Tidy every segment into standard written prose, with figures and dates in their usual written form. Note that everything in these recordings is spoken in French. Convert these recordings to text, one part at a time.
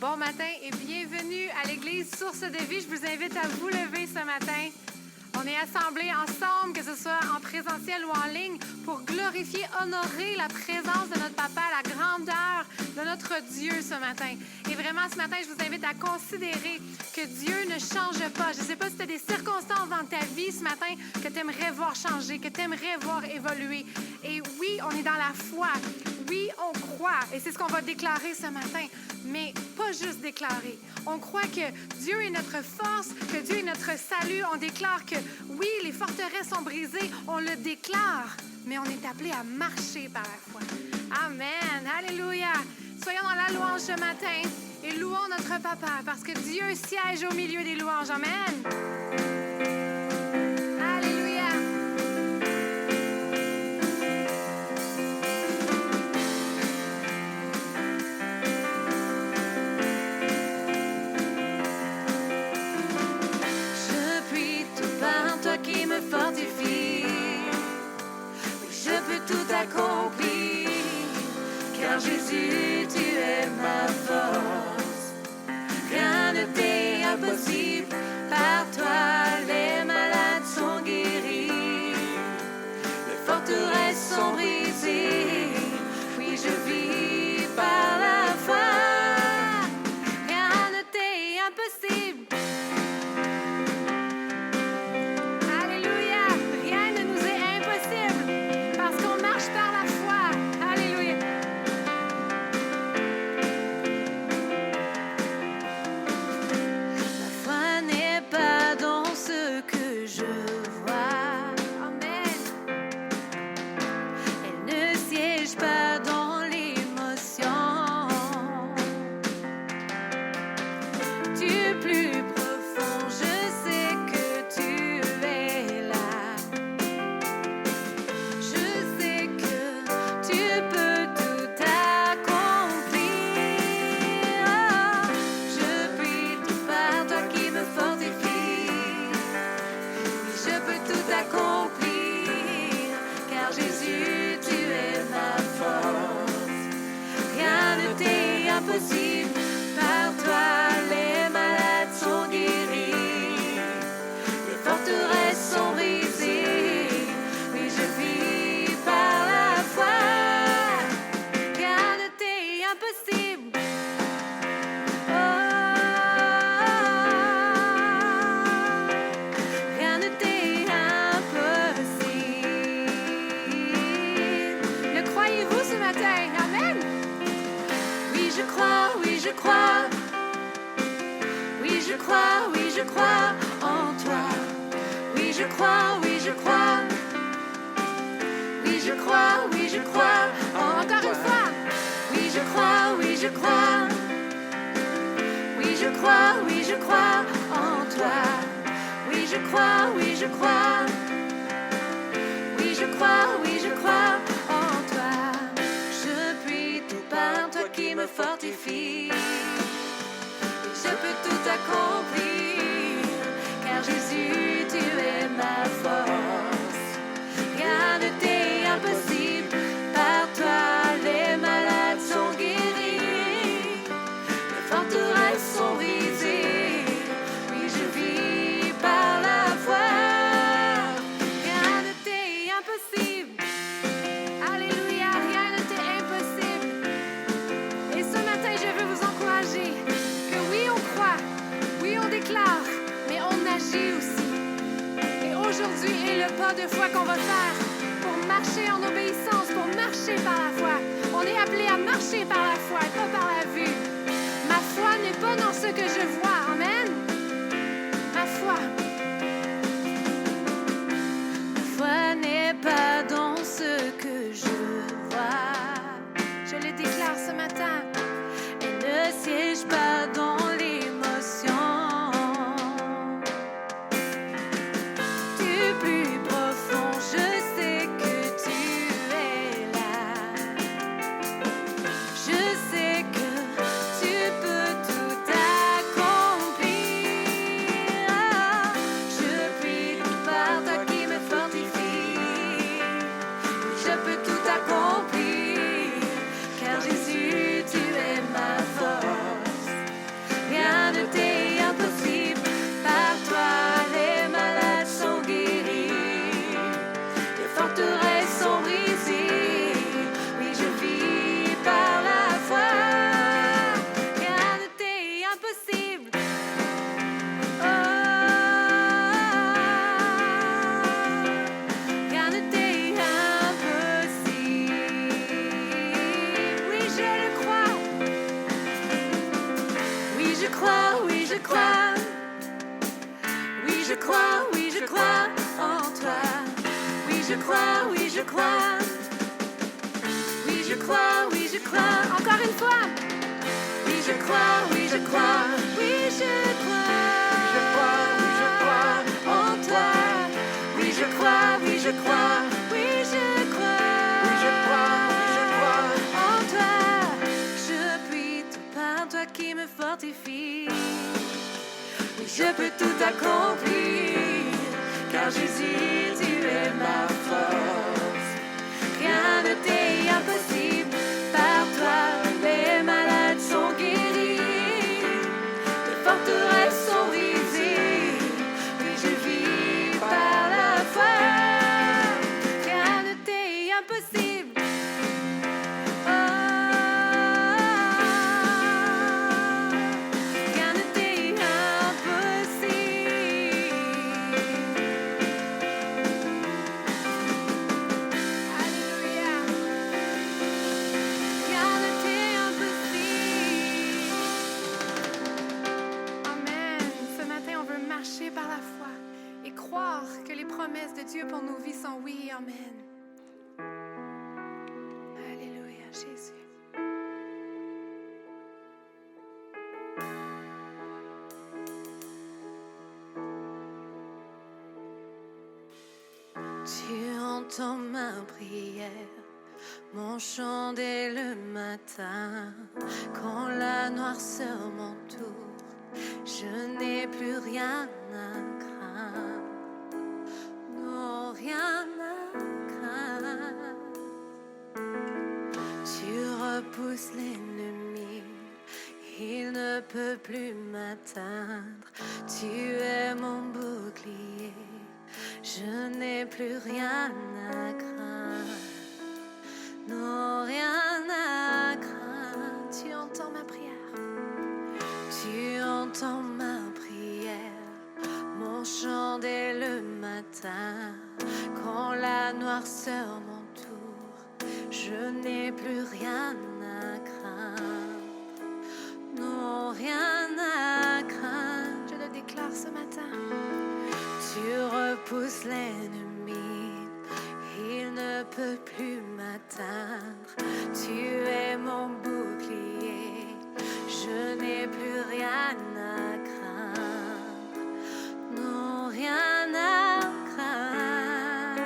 Bon matin et bienvenue à l'Église Source de Vie. Je vous invite à vous lever ce matin. On est assemblés ensemble, que ce soit en présentiel ou en ligne, pour glorifier, honorer la présence de notre Papa, la grandeur de notre Dieu ce matin. Et vraiment, ce matin, je vous invite à considérer que Dieu ne change pas. Je ne sais pas si tu as des circonstances dans ta vie ce matin que tu aimerais voir changer, que tu aimerais voir évoluer. Et oui, on est dans la foi. Oui, on croit. Et c'est ce qu'on va déclarer ce matin. Mais pas juste déclarer. On croit que Dieu est notre force, que Dieu est notre salut. On déclare que oui, les forteresses sont brisées. On le déclare. Mais on est appelé à marcher par la foi. Amen. Alléluia. Soyons dans la louange ce matin et louons notre Papa parce que Dieu siège au milieu des louanges. Amen. Alléluia. Je puis tout par toi qui me fortifie. Je peux tout accomplir, car Jésus, tu es ma force. Rien ne t'est impossible, par toi les malades sont guéris, les forteresses sont brisées. Oui, je vis par la foi. Rien ne t'est impossible. Alléluia. Rien ne nous est impossible parce qu'on marche par la foi. Alléluia. La foi n'est pas dans ce que je vois. Amen. Elle ne siège pas dans l'émotion. Du plus profond, je sais que tu es là. Je sais que tu peux tout accomplir. Je puis tout par toi qui me fortifie. Oui, je peux tout accomplir, car Jésus, tu es ma force. Rien ne t'est impossible, par toi les malades sont guéris, les forteresses sont brisées. Oui, je vis par la foi. Rien ne t'est impossible. Rien ne t'est impossible. Le croyez-vous ce matin? Amen. Oui, je crois, oui, je crois. Oui, je crois, oui, je crois en toi. Oui, je crois, oui, je crois. Oui, je crois, oui, je crois en Encore toi. une fois. Oui, je crois, oui, je crois. Oui, je crois, oui, je crois en toi. Oui, je crois, oui, je crois. Oui, je crois, oui, je crois en toi. Je puis tout par toi qui me fortifie. Je peux tout accomplir, car Jésus, tu es ma force. Rien ne t'est impossible, par toi les malades sont guéris, les forteresses sont brisées. Oui, je vis par la foi. Rien ne t'est impossible. Alléluia. Rien ne t'est impossible. Et ce matin, je veux vous encourager que oui, on croit, oui, on déclare, mais on agit aussi. Et aujourd'hui est le pas de foi qu'on va faire pour marcher en obéissance, pour marcher par la foi. On est appelé à marcher par la foi et pas par la vue. Ma foi n'est pas dans ce que je vois. Amen. Ma foi. Ma foi n'est pas dans ce que je vois. Je le déclare ce matin. Elle ne siège pas dans l'émotion. Du plus profond, je sais que tu es là. Je sais que tu peux tout accomplir. je crois, oui, je crois. Oui, je crois, oui, je crois. Encore une fois. Oui, je crois, oui, je crois. Oui, je crois. Je crois, oui, je crois En toi. Oui, je crois, oui, je crois. Oui, je crois. Oui, je crois, oui, je crois. En toi. Je puis tout par toi qui me fortifie. Oui, je peux tout accomplir. Car Jésus, tu es ma force. Rien ne t'est impossible. Par toi, les malades sont guéris. Les forteresses sont brisées. Oui, je vis par la foi. Rien ne t'est impossible. Oh, rien ne t'est impossible. Alléluia. Rien ne t'est impossible. Amen. Ce matin, on veut marcher par la foi et croire que les promesses de Dieu pour nos vies sont oui et amen. Alléluia, Jésus. Tu entends ma prière, mon chant dès le matin. Quand la noirceur m'entoure, je n'ai plus rien à craindre. Non, rien à craindre. Tu repousses l'ennemi, il ne peut plus m'atteindre. Tu es mon bouclier, je n'ai plus rien à craindre. Non, rien à craindre. Tu entends ma prière. Tu entends ma prière, mon chant dès le matin. Quand la noirceur m'entoure, je n'ai plus rien à craindre. Non, rien à craindre. Je le déclare ce matin. Tu repousses l'ennemi, il ne peut plus m'atteindre. Tu es mon bouclier, je n'ai plus rien à craindre. Non, rien à craindre.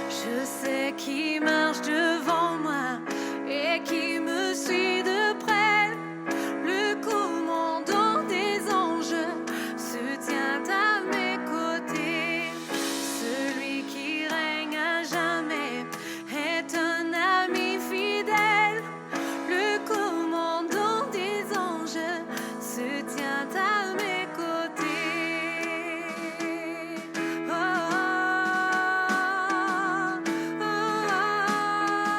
Je sais qui marche devant moi et qui me suit de près. Le commandant des anges se tient à mes côtés. Celui qui règne à jamais est un ami fidèle. Le commandant des anges se tient à mes côtés. Oh, oh, oh, oh.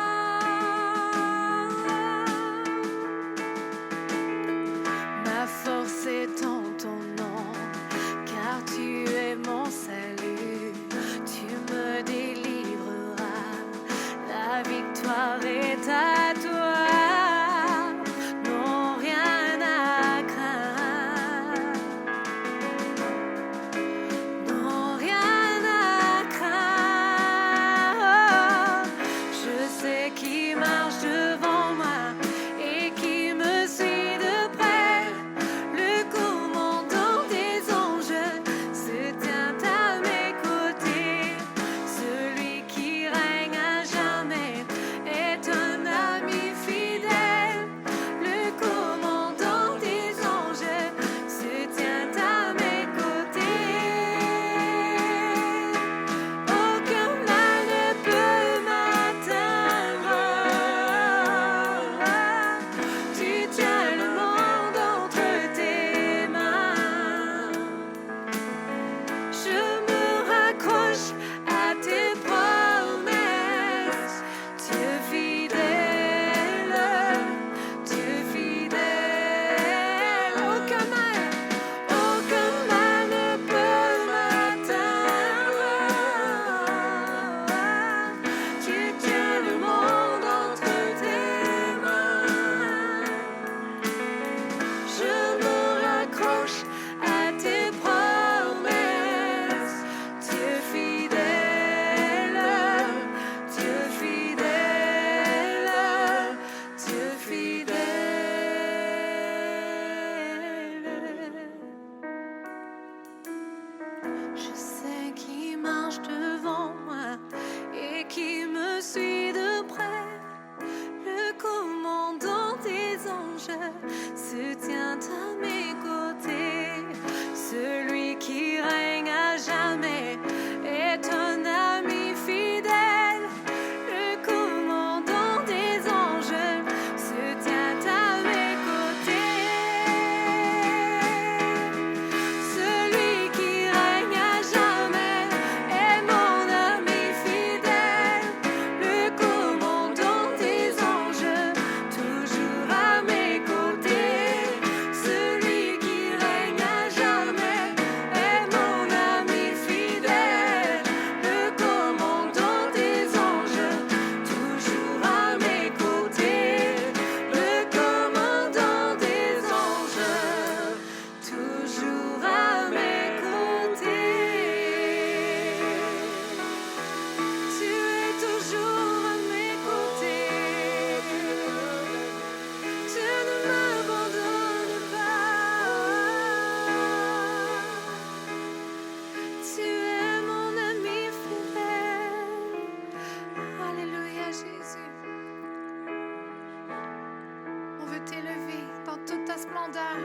grandeur.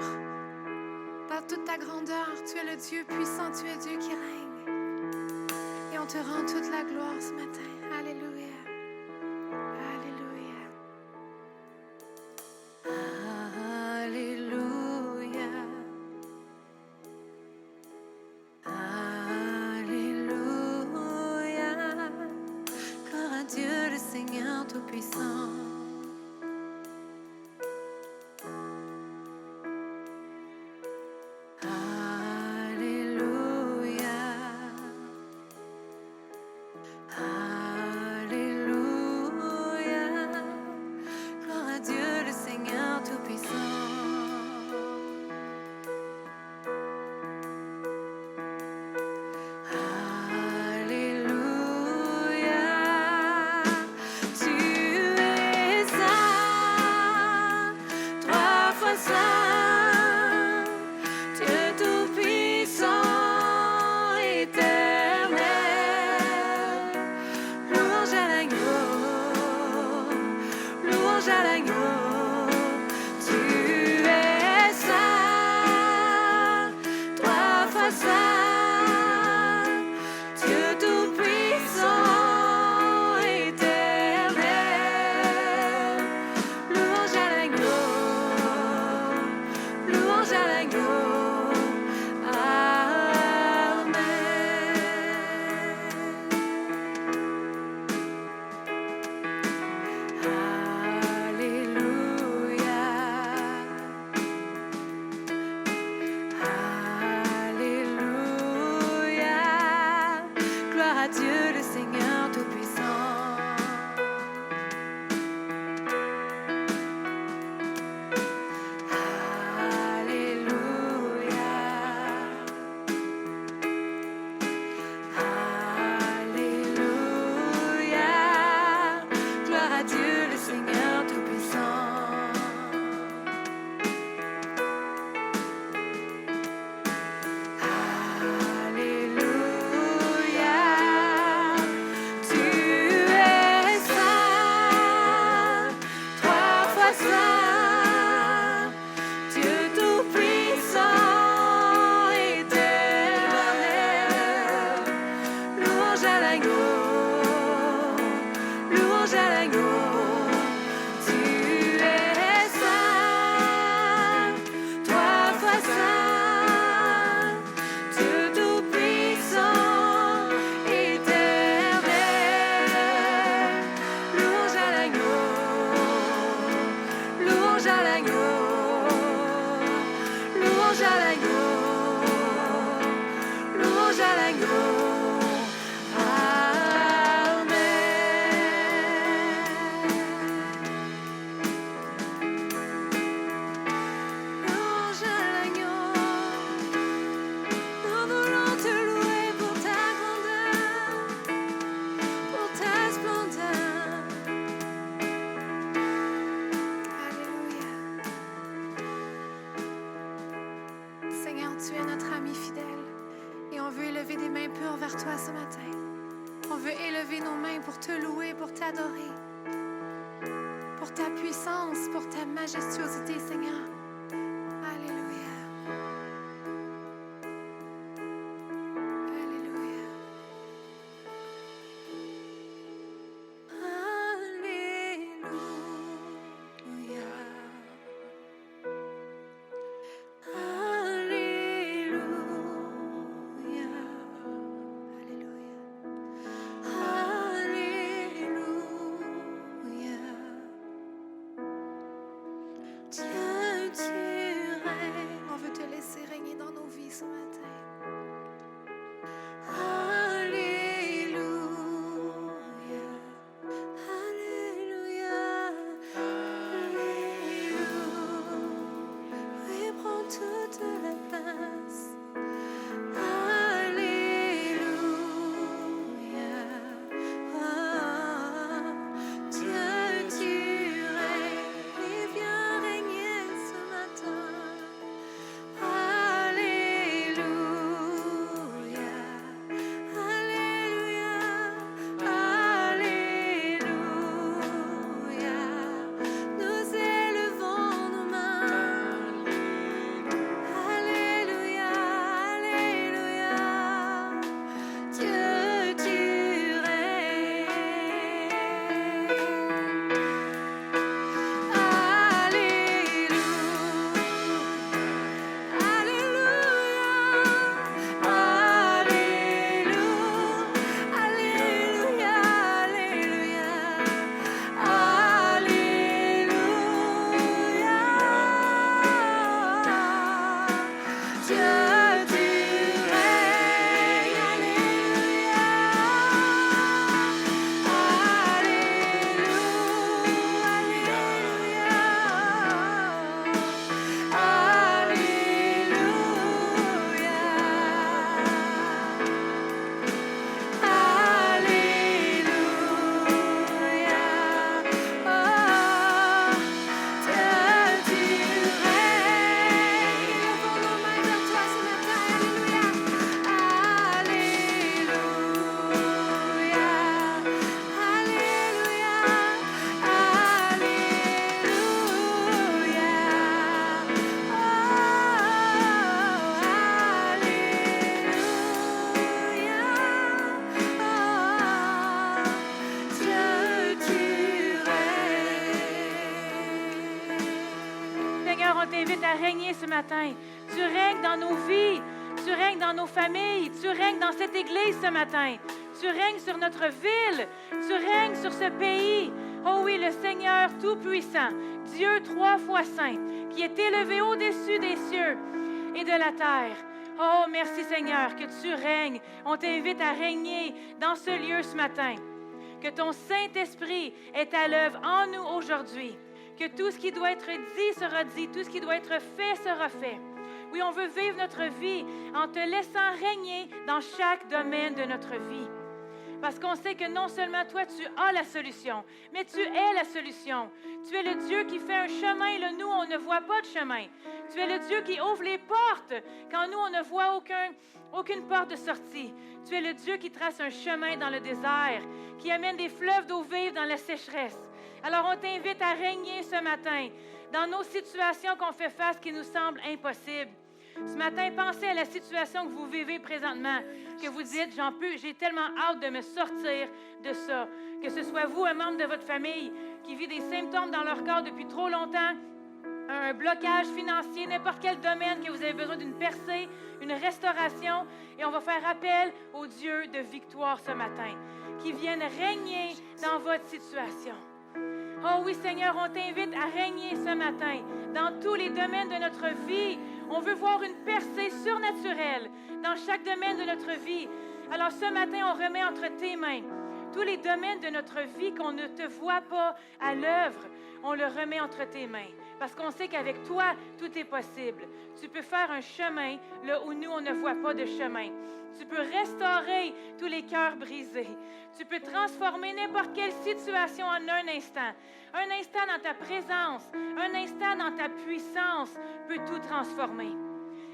Dans toute ta grandeur, tu es le Dieu puissant, tu es Dieu qui règne. Et on te rend toute la gloire ce matin. Alléluia. Alléluia. Alléluia. Alléluia. Gloire à Dieu le Seigneur Tout-Puissant. Alléluia. Alléluia. Gloire à Dieu le Seigneur Tout-Puissant. Alléluia. Tu es saint, trois fois saint, Dieu Tout-Puissant, éternel. Louange à l'agneau, louange à l'agneau. Tu es saint, trois fois saint, Dieu Tout-Puissant, éternel. Louange à l'agneau, louange à l'agneau. Alléluia. Alléluia. Gloire à Dieu le Seigneur Tout-Puissant. Alléluia. Alléluia. Gloire à Dieu le Seigneur Tout-Puissant. Alléluia. Tu es saint, trois fois saint, Dieu Tout-Puissant, éternel. Louange à l'agneau, louange à l'agneau. Tu es saint, trois fois saint, Dieu Tout-Puissant, éternel. Louange à l'agneau, louange à l'agneau, louange à l'agneau, louange à l'agneau. Louange à l'agneau, nous voulons te louer pour ta grandeur, pour ta splendeur. Alléluia. Seigneur, tu es notre ami fidèle et on veut élever des mains pures vers toi ce matin. On veut élever nos mains pour te louer, pour t'adorer, pour ta puissance, pour ta majestuosité, Seigneur. Alléluia. Alléluia. Alléluia. Alléluia. Alléluia. Dieu t'invite à régner ce matin. Tu règnes dans nos vies. Tu règnes dans nos familles. Tu règnes dans cette église ce matin. Tu règnes sur notre ville. Tu règnes sur ce pays. Oh oui, le Seigneur Tout-Puissant, Dieu 3 fois saint, qui est élevé au-dessus des cieux et de la terre. Oh, merci Seigneur, que tu règnes. On t'invite à régner dans ce lieu ce matin. Que ton Saint-Esprit est à l'œuvre en nous aujourd'hui. Que tout ce qui doit être dit sera dit, tout ce qui doit être fait sera fait. Oui, on veut vivre notre vie en te laissant régner dans chaque domaine de notre vie. Parce qu'on sait que non seulement toi, tu as la solution, mais tu es la solution. Tu es le Dieu qui fait un chemin, là, nous, on ne voit pas de chemin. Tu es le Dieu qui ouvre les portes quand nous, on ne voit aucune porte de sortie. Tu es le Dieu qui trace un chemin dans le désert, qui amène des fleuves d'eau vive dans la sécheresse. Alors, on t'invite à régner ce matin dans nos situations qu'on fait face qui nous semblent impossibles. Ce matin, pensez à la situation que vous vivez présentement, que vous dites, j'ai tellement hâte de me sortir de ça. Que ce soit vous, un membre de votre famille, qui vit des symptômes dans leur corps depuis trop longtemps, un blocage financier, n'importe quel domaine que vous avez besoin d'une percée, une restauration, et on va faire appel au Dieu de victoire ce matin, qui vienne régner dans votre situation. Oh oui, Seigneur, on t'invite à régner ce matin dans tous les domaines de notre vie. On veut voir une percée surnaturelle dans chaque domaine de notre vie. Alors ce matin, on remet entre tes mains tous les domaines de notre vie qu'on ne te voit pas à l'œuvre. On le remet entre tes mains parce qu'on sait qu'avec toi, tout est possible. Tu peux faire un chemin là où nous, on ne voit pas de chemin. Tu peux restaurer tous les cœurs brisés. Tu peux transformer n'importe quelle situation en un instant. Un instant dans ta présence, un instant dans ta puissance peut tout transformer.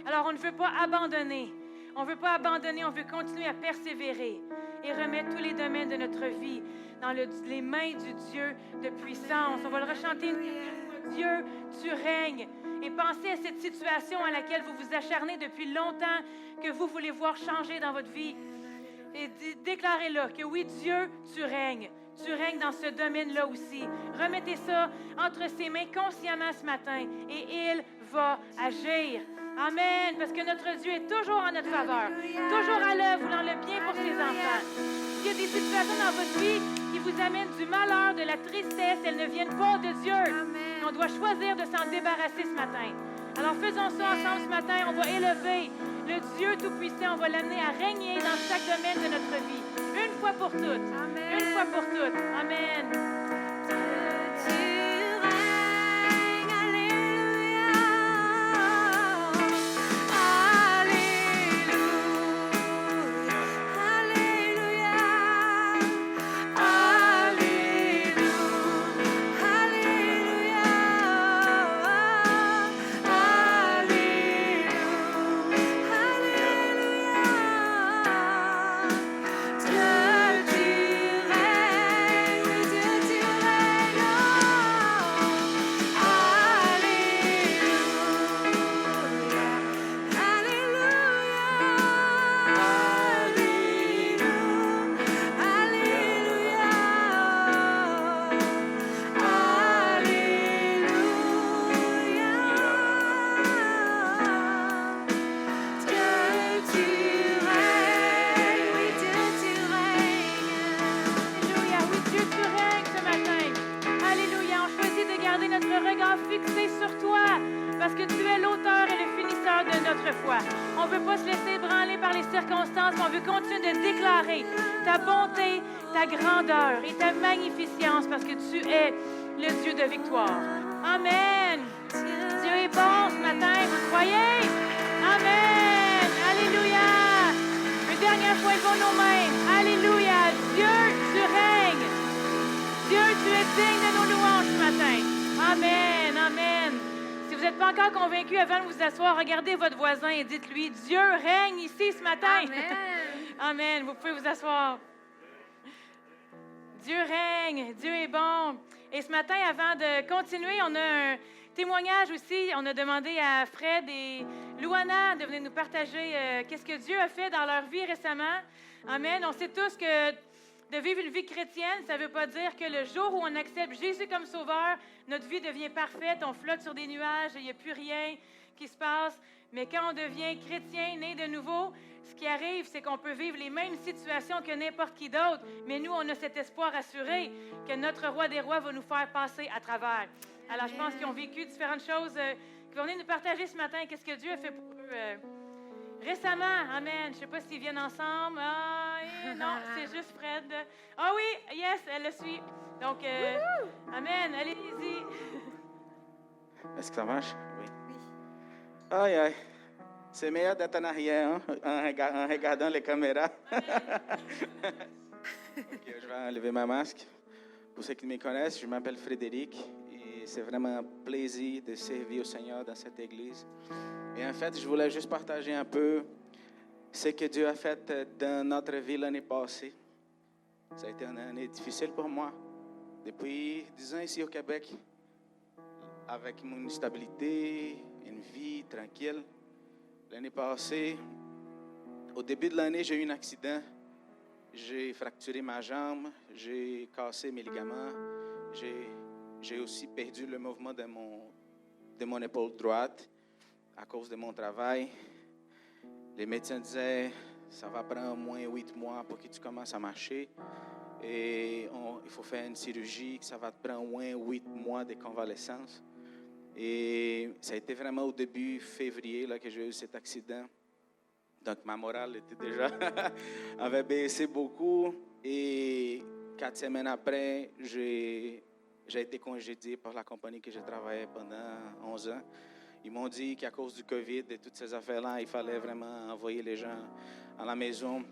Alors, on ne veut pas abandonner. On ne veut pas abandonner, on veut continuer à persévérer et remettre tous les domaines de notre vie dans les mains du Dieu de puissance. On va le rechanter. Dieu, tu règnes. Et pensez à cette situation à laquelle vous vous acharnez depuis longtemps, que vous voulez voir changer dans votre vie. Et déclarez-le que oui, Dieu, tu règnes. Tu règnes dans ce domaine-là aussi. Remettez ça entre ses mains consciemment ce matin et il va agir. Amen. Parce que notre Dieu est toujours en notre faveur. Toujours à l'œuvre, voulant le bien pour ses enfants. S'il y a des situations dans votre vie qui vous amènent du malheur, de la tristesse, elles ne viennent pas de Dieu. Amen. On doit choisir de s'en débarrasser ce matin. Alors faisons ça ensemble ce matin. On va élever le Dieu Tout-Puissant. On va l'amener à régner dans chaque domaine de notre vie. Une fois pour toutes. Amen. Une fois pour toutes. Amen. Regardez votre voisin et dites-lui, Dieu règne ici ce matin. Amen. Amen. Vous pouvez vous asseoir. Dieu règne, Dieu est bon. Et ce matin, avant de continuer, on a un témoignage aussi. On a demandé à Fred et Louana de venir nous partager qu'est-ce que Dieu a fait dans leur vie récemment. Amen. On sait tous que De vivre une vie chrétienne, ça ne veut pas dire que le jour où on accepte Jésus comme sauveur, notre vie devient parfaite, on flotte sur des nuages, il n'y a plus rien qui se passe. Mais quand on devient chrétien, né de nouveau, ce qui arrive, c'est qu'on peut vivre les mêmes situations que n'importe qui d'autre. Mais nous, on a cet espoir assuré que notre roi des rois va nous faire passer à travers. Alors, je pense qu'ils ont vécu différentes choses qui vont venir nous partager ce matin. Qu'est-ce que Dieu a fait pour eux récemment? Amen. Je ne sais pas s'ils viennent ensemble. Non, c'est juste Fred. Ah oui, yes, elle le suit. Donc, amen. Allez-y. Est-ce que ça marche? Oui. Aïe, aïe. C'est meilleur d'être en arrière, hein, en regardant les caméras. Okay, je vais enlever ma masque. Pour ceux qui me connaissent, je m'appelle Frédéric et c'est vraiment un plaisir de servir au Seigneur dans cette église. Et en fait, je voulais juste partager un peu ce que Dieu a fait dans notre vie l'année passée. Ça a été une année difficile pour moi. Depuis 10 ans ici au Québec, avec mon stabilité, une vie tranquille. L'année passée, au début de l'année, j'ai eu un accident. J'ai fracturé ma jambe, j'ai cassé mes ligaments. J'ai aussi perdu le mouvement de mon épaule droite à cause de mon travail. Les médecins disaient, ça va prendre au moins 8 mois pour que tu commences à marcher. Et il faut faire une chirurgie, ça va te prendre au moins 8 mois de convalescence. Et ça a été vraiment au début février là, que j'ai eu cet accident. Donc ma morale était déjà avait baissé beaucoup. Et 4 semaines après, j'ai été congédié par la compagnie que j'ai travaillé pendant 11 ans. Ils m'ont dit qu'à cause du COVID et toutes ces affaires-là, il fallait vraiment envoyer les gens à la maison.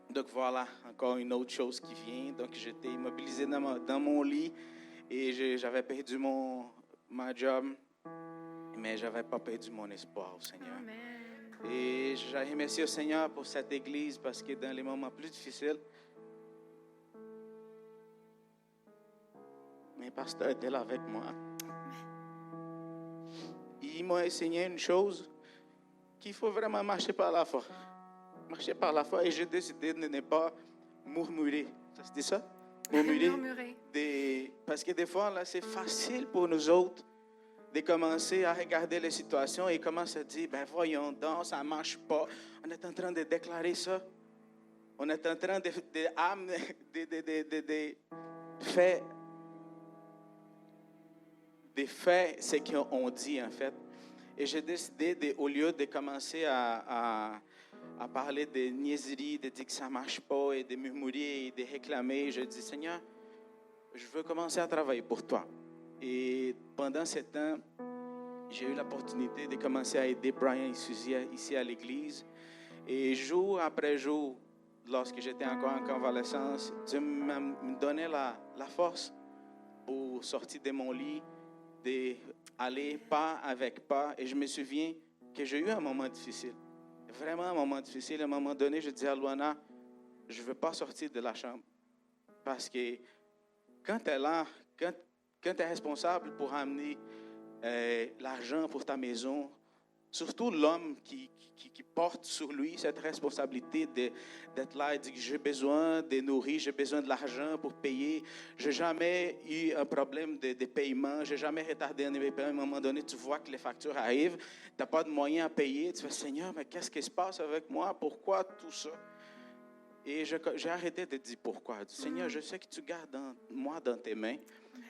Donc voilà, encore une autre chose qui vient. Donc j'étais immobilisé dans mon lit et j'avais perdu ma job, mais je n'avais pas perdu mon espoir au Seigneur. Amen. Et je remercie au Seigneur pour cette église parce que dans les moments plus difficiles, mes pasteurs étaient là avec moi. Ils m'ont enseigné une chose, qu'il faut vraiment marcher par la foi. Marcher par la foi et j'ai décidé de ne pas murmurer. Ça se dit ça? Murmurer. Parce que des fois, là, c'est facile pour nous autres de commencer à regarder les situations et commencer à dire, ben voyons donc, ça ne marche pas. On est en train de déclarer ça. On est en train de faire ce qu'on dit, en fait. Et j'ai décidé, au lieu de commencer à parler de niaiseries, de dire que ça ne marche pas et de murmurer et de réclamer, je dis, Seigneur, je veux commencer à travailler pour toi. Et pendant ce temps, j'ai eu l'opportunité de commencer à aider Brian et Suzy ici à l'église. Et jour après jour, lorsque j'étais encore en convalescence, Dieu me donnait la force pour sortir de mon lit, d'aller pas avec pas. Et je me souviens que j'ai eu un moment difficile. Vraiment un moment difficile. À un moment donné, je dis à Luana, je ne veux pas sortir de la chambre. Parce que quand tu es là, quand tu es responsable pour amener l'argent pour ta maison, surtout l'homme qui porte sur lui cette responsabilité d'être là et dire que j'ai besoin de nourrir, j'ai besoin de l'argent pour payer. Je n'ai jamais eu un problème de paiement, je n'ai jamais retardé un paiement. À un moment donné, tu vois que les factures arrivent, tu n'as pas de moyens à payer, tu fais, Seigneur, mais qu'est-ce qui se passe avec moi? Pourquoi tout ça? Et j'ai arrêté de dire pourquoi. Je dis, Seigneur, je sais que tu gardes moi dans tes mains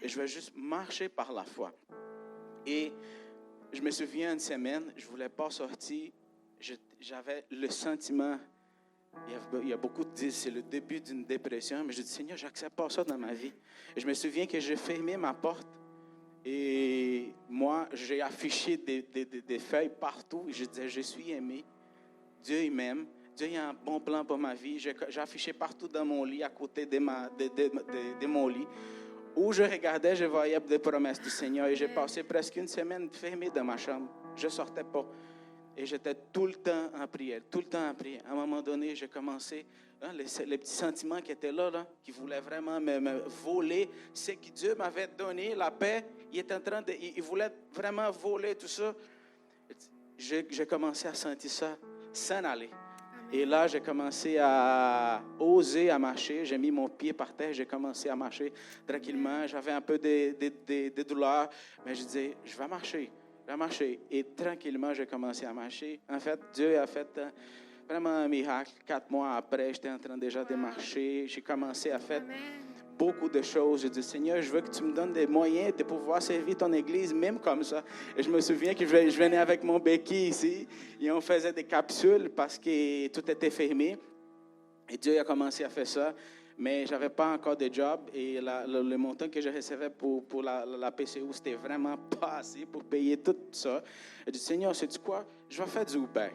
et je vais juste marcher par la foi. Et je me souviens une semaine, je ne voulais pas sortir. J'avais le sentiment, il y a beaucoup qui disent c'est le début d'une dépression, mais je dis, Seigneur, je n'accepte pas ça dans ma vie. Et je me souviens que j'ai fermé ma porte et moi, j'ai affiché des feuilles partout. Et je disais, je suis aimé, Dieu il m'aime, Dieu a un bon plan pour ma vie. J'ai affiché partout dans mon lit, à côté de mon lit. Où je regardais, je voyais des promesses du Seigneur. Et j'ai passé presque une semaine fermée dans ma chambre. Je ne sortais pas. Et j'étais tout le temps en prière, tout le temps en prière. À un moment donné, j'ai commencé, les petits sentiments qui étaient là, qui voulaient vraiment me voler ce que Dieu m'avait donné, la paix. Il voulait vraiment voler tout ça. J'ai commencé à sentir ça s'en aller. Et là, j'ai commencé à oser à marcher. J'ai mis mon pied par terre, j'ai commencé à marcher tranquillement. J'avais un peu de douleur, mais je disais, je vais marcher. Et tranquillement, j'ai commencé à marcher. En fait, Dieu a fait vraiment un miracle. 4 mois après, j'étais en train déjà de marcher. J'ai commencé à faire beaucoup de choses. J'ai dit, Seigneur, je veux que tu me donnes des moyens de pouvoir servir ton église, même comme ça. Et je me souviens que je venais avec mon béquille ici et on faisait des capsules parce que tout était fermé. Et Dieu a commencé à faire ça. Mais je n'avais pas encore de job et le montant que je recevais pour la PCU, c'était vraiment pas assez pour payer tout ça. J'ai dit, Seigneur, sais-tu quoi? Je vais faire du Uber.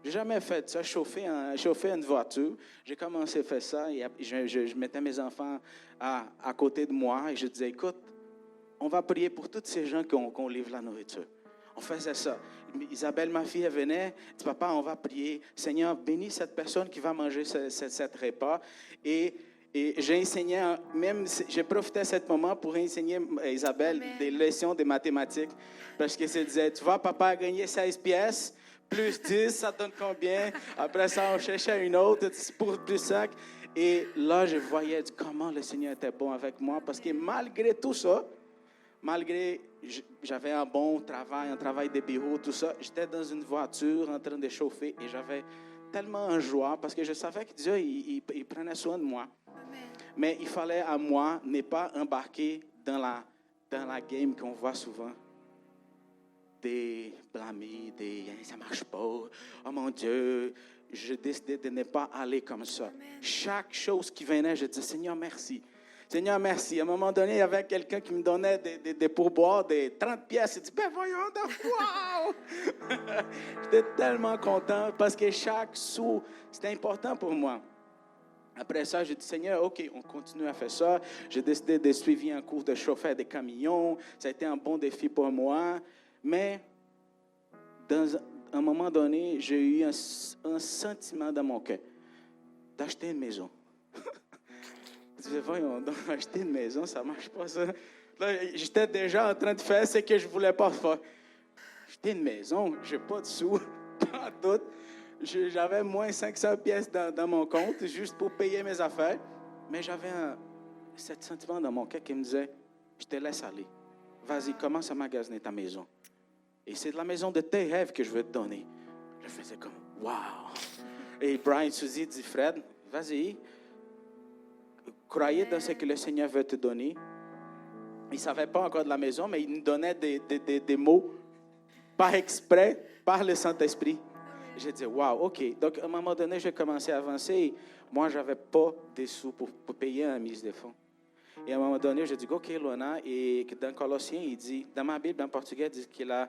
Je n'ai jamais fait ça, chauffer une voiture. J'ai commencé à faire ça et je mettais mes enfants à côté de moi et je disais, écoute, on va prier pour tous ces gens qu'on livre la nourriture. On faisait ça. Isabelle, ma fille, elle venait, elle dit, papa, on va prier. Seigneur, bénis cette personne qui va manger cette repas. Et j'ai enseigné, même j'ai profité de ce moment pour enseigner à Isabelle des leçons de mathématiques. Parce que elle disait, tu vois, papa a gagné 16 pièces. Plus 10, ça donne combien? Après ça, on cherchait une autre, pour plus 5. Et là, je voyais comment le Seigneur était bon avec moi. Parce que malgré tout ça, j'avais un bon travail, un travail de bureau, tout ça, j'étais dans une voiture en train de chauffer et j'avais tellement en joie parce que je savais que Dieu, il prenait soin de moi. Amen. Mais il fallait à moi ne pas embarquer dans la game qu'on voit souvent. Des blâmer, ça ne marche pas, oh mon Dieu, je décidais de ne pas aller comme ça. Amen. Chaque chose qui venait, je disais, Seigneur, merci. Seigneur, merci. À un moment donné, il y avait quelqu'un qui me donnait des pourboires, des 30 pièces. Il dit, ben voyons, wow! J'étais tellement content parce que chaque sou, c'était important pour moi. Après ça, j'ai dit, Seigneur, OK, on continue à faire ça. J'ai décidé de suivre un cours de chauffeur de camions. Ça a été un bon défi pour moi. Mais, dans un moment donné, j'ai eu un sentiment dans mon cœur d'acheter une maison. Je disais, voyons, acheter une maison, ça ne marche pas, ça. Là, j'étais déjà en train de faire ce que je ne voulais pas faire. Acheter une maison, je n'ai pas de sous, pas tout. J'avais moins 500 pièces dans mon compte, juste pour payer mes affaires. Mais j'avais ce sentiment dans mon cœur qui me disait, je te laisse aller. Vas-y, commence à magasiner ta maison. Et c'est de la maison de tes rêves que je veux te donner. Je faisais comme, wow! Et Brian Suzy dit, Fred, vas-y, croyez dans ce que le Seigneur veut te donner. Il ne savait pas encore de la maison, mais il nous donnait des mots par exprès, par le Saint-Esprit. J'ai dit, wow, OK. Donc, à un moment donné, j'ai commencé à avancer. Moi, je n'avais pas de sous pour payer une mise de fonds. Et à un moment donné, j'ai dit, OK, Luana, et dans Colossiens, il dit, dans ma Bible, en portugais, il dit que la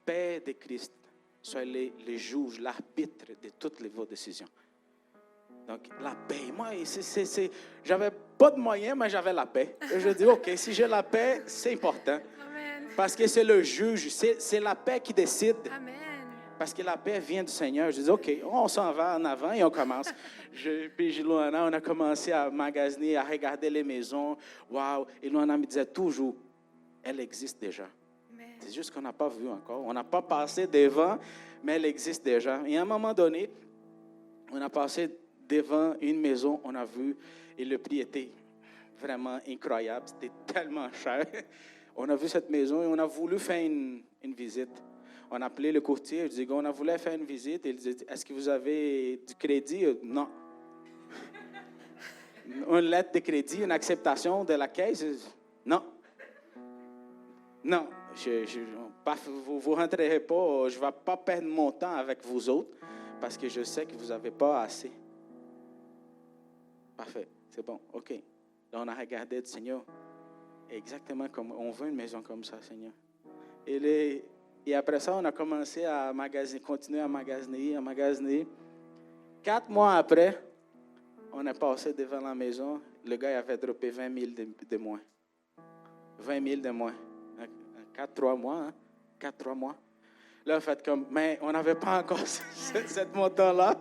paix de Christ soit les juges, l'arbitre de toutes vos décisions. Donc, la paix. Moi, j'avais pas de moyens, mais j'avais la paix. Et je dis, OK, si j'ai la paix, c'est important. Amen. Parce que c'est le juge, c'est la paix qui décide. Amen. Parce que la paix vient du Seigneur. Je dis, OK, on s'en va en avant et on commence. Puis Luana, on a commencé à magasiner, à regarder les maisons. Wow! Et Luana me disait toujours, elle existe déjà. Amen. C'est juste qu'on n'a pas vu encore. On n'a pas passé devant, mais elle existe déjà. Et à un moment donné, on a passé devant une maison, on a vu, et le prix était vraiment incroyable. C'était tellement cher. On a vu cette maison et on a voulu faire une visite. On a appelé le courtier, je dis, on a voulu faire une visite. Il dit, est-ce que vous avez du crédit? Non. Une lettre de crédit, une acceptation de la caisse? Non. Non, vous ne rentrerez pas, je ne vais pas perdre mon temps avec vous autres parce que je sais que vous n'avez pas assez. Parfait, c'est bon, OK. Là, on a regardé le Seigneur, exactement comme on veut une maison comme ça, Seigneur. Et après ça, on a commencé à continuer à magasiner. 4 mois après, on est passé devant la maison. Le gars avait droppé 20 000 de moins. 20 000 de moins. 4-3 mois, hein? 4-3 mois. Là, en fait, mais on n'avait pas encore cette montant-là.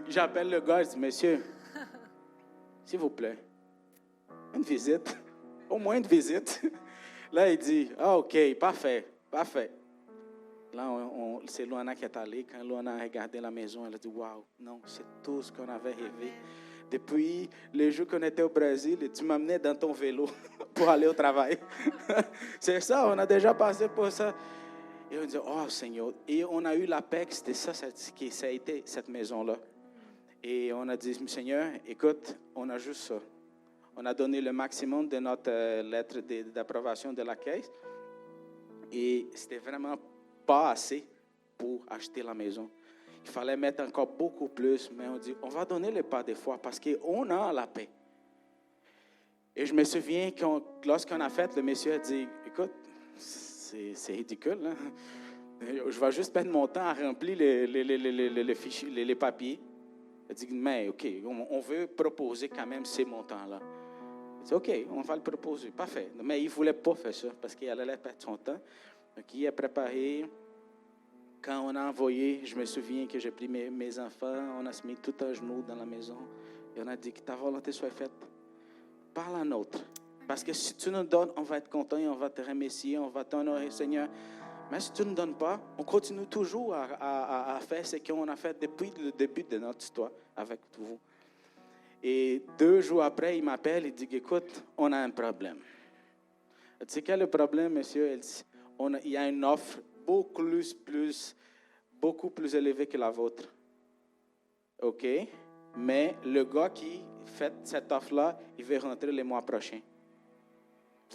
J'appelle le gars, je dis, monsieur, s'il vous plaît, une visite, au moins une visite. Là, il dit, OK, parfait. Là, c'est Luana qui est allée. Quand Luana a regardé la maison, elle a dit, waouh, non, c'est tout ce qu'on avait rêvé. Depuis les jours qu'on était au Brésil, tu m'amenais dans ton vélo pour aller au travail. C'est ça, on a déjà passé pour ça. Et on dit, oh Seigneur. Et on a eu la paix, c'était ça a été cette maison-là. Et on a dit, Seigneur, écoute, on a juste ça. On a donné le maximum de notre lettre d'approbation de la caisse. Et c'était vraiment pas assez pour acheter la maison. Il fallait mettre encore beaucoup plus, mais on dit, on va donner le pas des fois parce qu'on a la paix. Et je me souviens que lorsqu'on a fait, le monsieur a dit, écoute, c'est ridicule, hein? Je vais juste perdre mon temps à remplir les fichiers, les papiers. Il a dit, mais OK, on veut proposer quand même ces montants-là. Il dit, OK, on va le proposer, parfait. Mais il ne voulait pas faire ça parce qu'il allait perdre son temps. Donc, il a préparé. Quand on a envoyé, je me souviens que j'ai pris mes enfants, on a se mis tout à genoux dans la maison et on a dit que ta volonté soit faite par la nôtre. Parce que si tu nous donnes, on va être content et on va te remercier, on va t'honorer, Seigneur. Mais si tu ne nous donnes pas, on continue toujours à faire ce qu'on a fait depuis le début de notre histoire avec vous. Et 2 jours après, il m'appelle et dit, écoute, on a un problème. Tu sais quel est le problème, monsieur? Il y a une offre beaucoup plus élevée que la vôtre. OK? Mais le gars qui fait cette offre-là, il veut rentrer le mois prochain.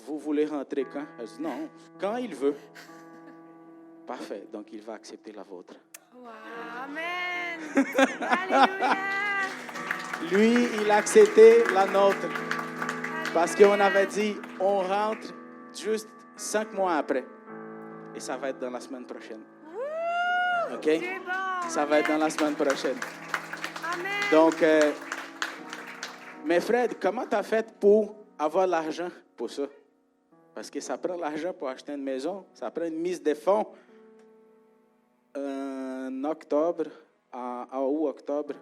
Vous voulez rentrer quand? Elle dit, non, quand il veut. Parfait, donc il va accepter la vôtre. Wow, amen! Alléluia! Lui, il a accepté la nôtre. Parce qu'on avait dit, on rentre juste 5 mois après. Et ça va être dans la semaine prochaine. OK? C'est bon! Ça va être dans la semaine prochaine. Amen! Donc, mais Fred, comment tu as fait pour avoir l'argent pour ça? Parce que ça prend l'argent pour acheter une maison. Ça prend une mise de fonds. En octobre, en août-octobre,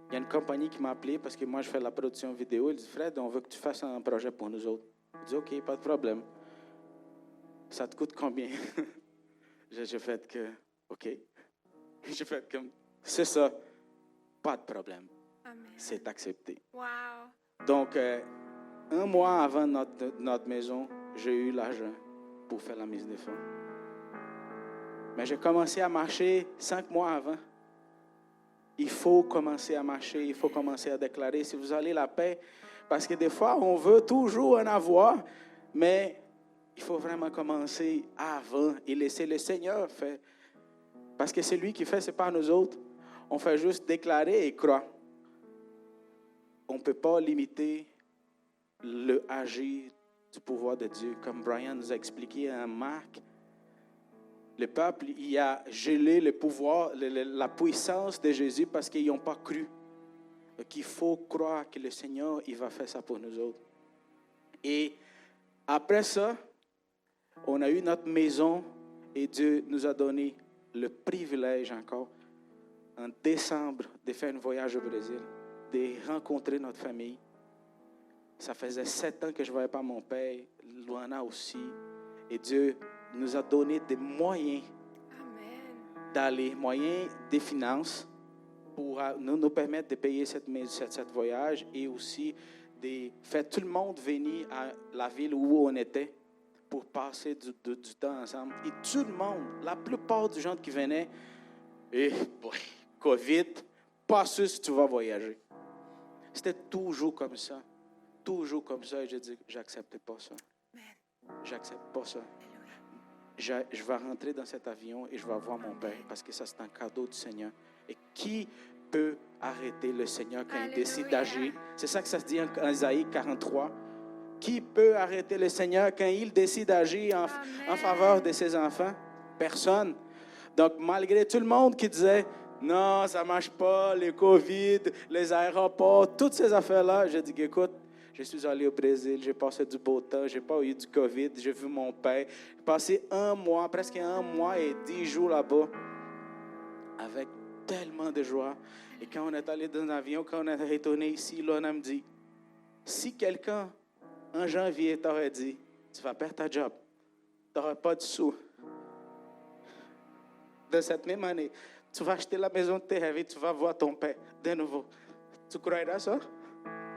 il y a une compagnie qui m'a appelé parce que moi, je fais la production vidéo. Il dit, Fred, on veut que tu fasses un projet pour nous autres. Je dis, OK, pas de problème. Ça te coûte combien? J'ai fait que, OK. J'ai fait comme, c'est ça. Pas de problème. Amen. C'est accepté. Wow! Donc, 1 mois avant notre maison, j'ai eu l'argent pour faire la mise de fonds. Mais j'ai commencé à marcher 5 mois avant. Il faut commencer à marcher, il faut commencer à déclarer. Si vous avez la paix, parce que des fois, on veut toujours en avoir, mais il faut vraiment commencer avant et laisser le Seigneur faire. Parce que c'est lui qui fait, ce n'est pas nous autres. On fait juste déclarer et croire. On ne peut pas limiter le agir du pouvoir de Dieu. Comme Brian nous a expliqué en Marc, le peuple il a gelé le pouvoir, la puissance de Jésus parce qu'ils n'ont pas cru. Donc il faut croire que le Seigneur il va faire ça pour nous autres. Et après ça, on a eu notre maison et Dieu nous a donné le privilège encore, en décembre, de faire un voyage au Brésil, de rencontrer notre famille. Ça faisait 7 ans que je ne voyais pas mon père, Luana aussi. Et Dieu nous a donné des moyens d'aller, moyens des finances pour nous permettre de payer cette voyage et aussi de faire tout le monde venir à la ville où on était pour passer du temps ensemble. Et tout le monde, la plupart des gens qui venaient, COVID, pas sûr si tu vas voyager. C'était toujours comme ça. Toujours comme ça. Et je dis, j'accepte pas ça. J'accepte pas ça. Je vais rentrer dans cet avion et je vais voir mon Père parce que ça, c'est un cadeau du Seigneur. Et qui peut arrêter le Seigneur quand il décide d'agir? C'est ça que ça se dit en Isaïe 43. Qui peut arrêter le Seigneur quand il décide d'agir en faveur de ses enfants? Personne. Donc, malgré tout le monde qui disait, non, ça ne marche pas, les COVID, les aéroports, toutes ces affaires-là, j'ai dit, écoute, je suis allé au Brésil, j'ai passé du beau temps, je n'ai pas eu du COVID, j'ai vu mon père. J'ai passé 1 mois, presque 1 mois et 10 jours là-bas, avec tellement de joie. Et quand on est allé dans l'avion, quand on est retourné ici, là, on me dit, si quelqu'un, en janvier, t'aurait dit, tu vas perdre ta job, tu n'auras pas de sous. de cette même année, tu vas acheter la maison de tes rêves et tu vas voir ton père de nouveau. Tu croiras ça?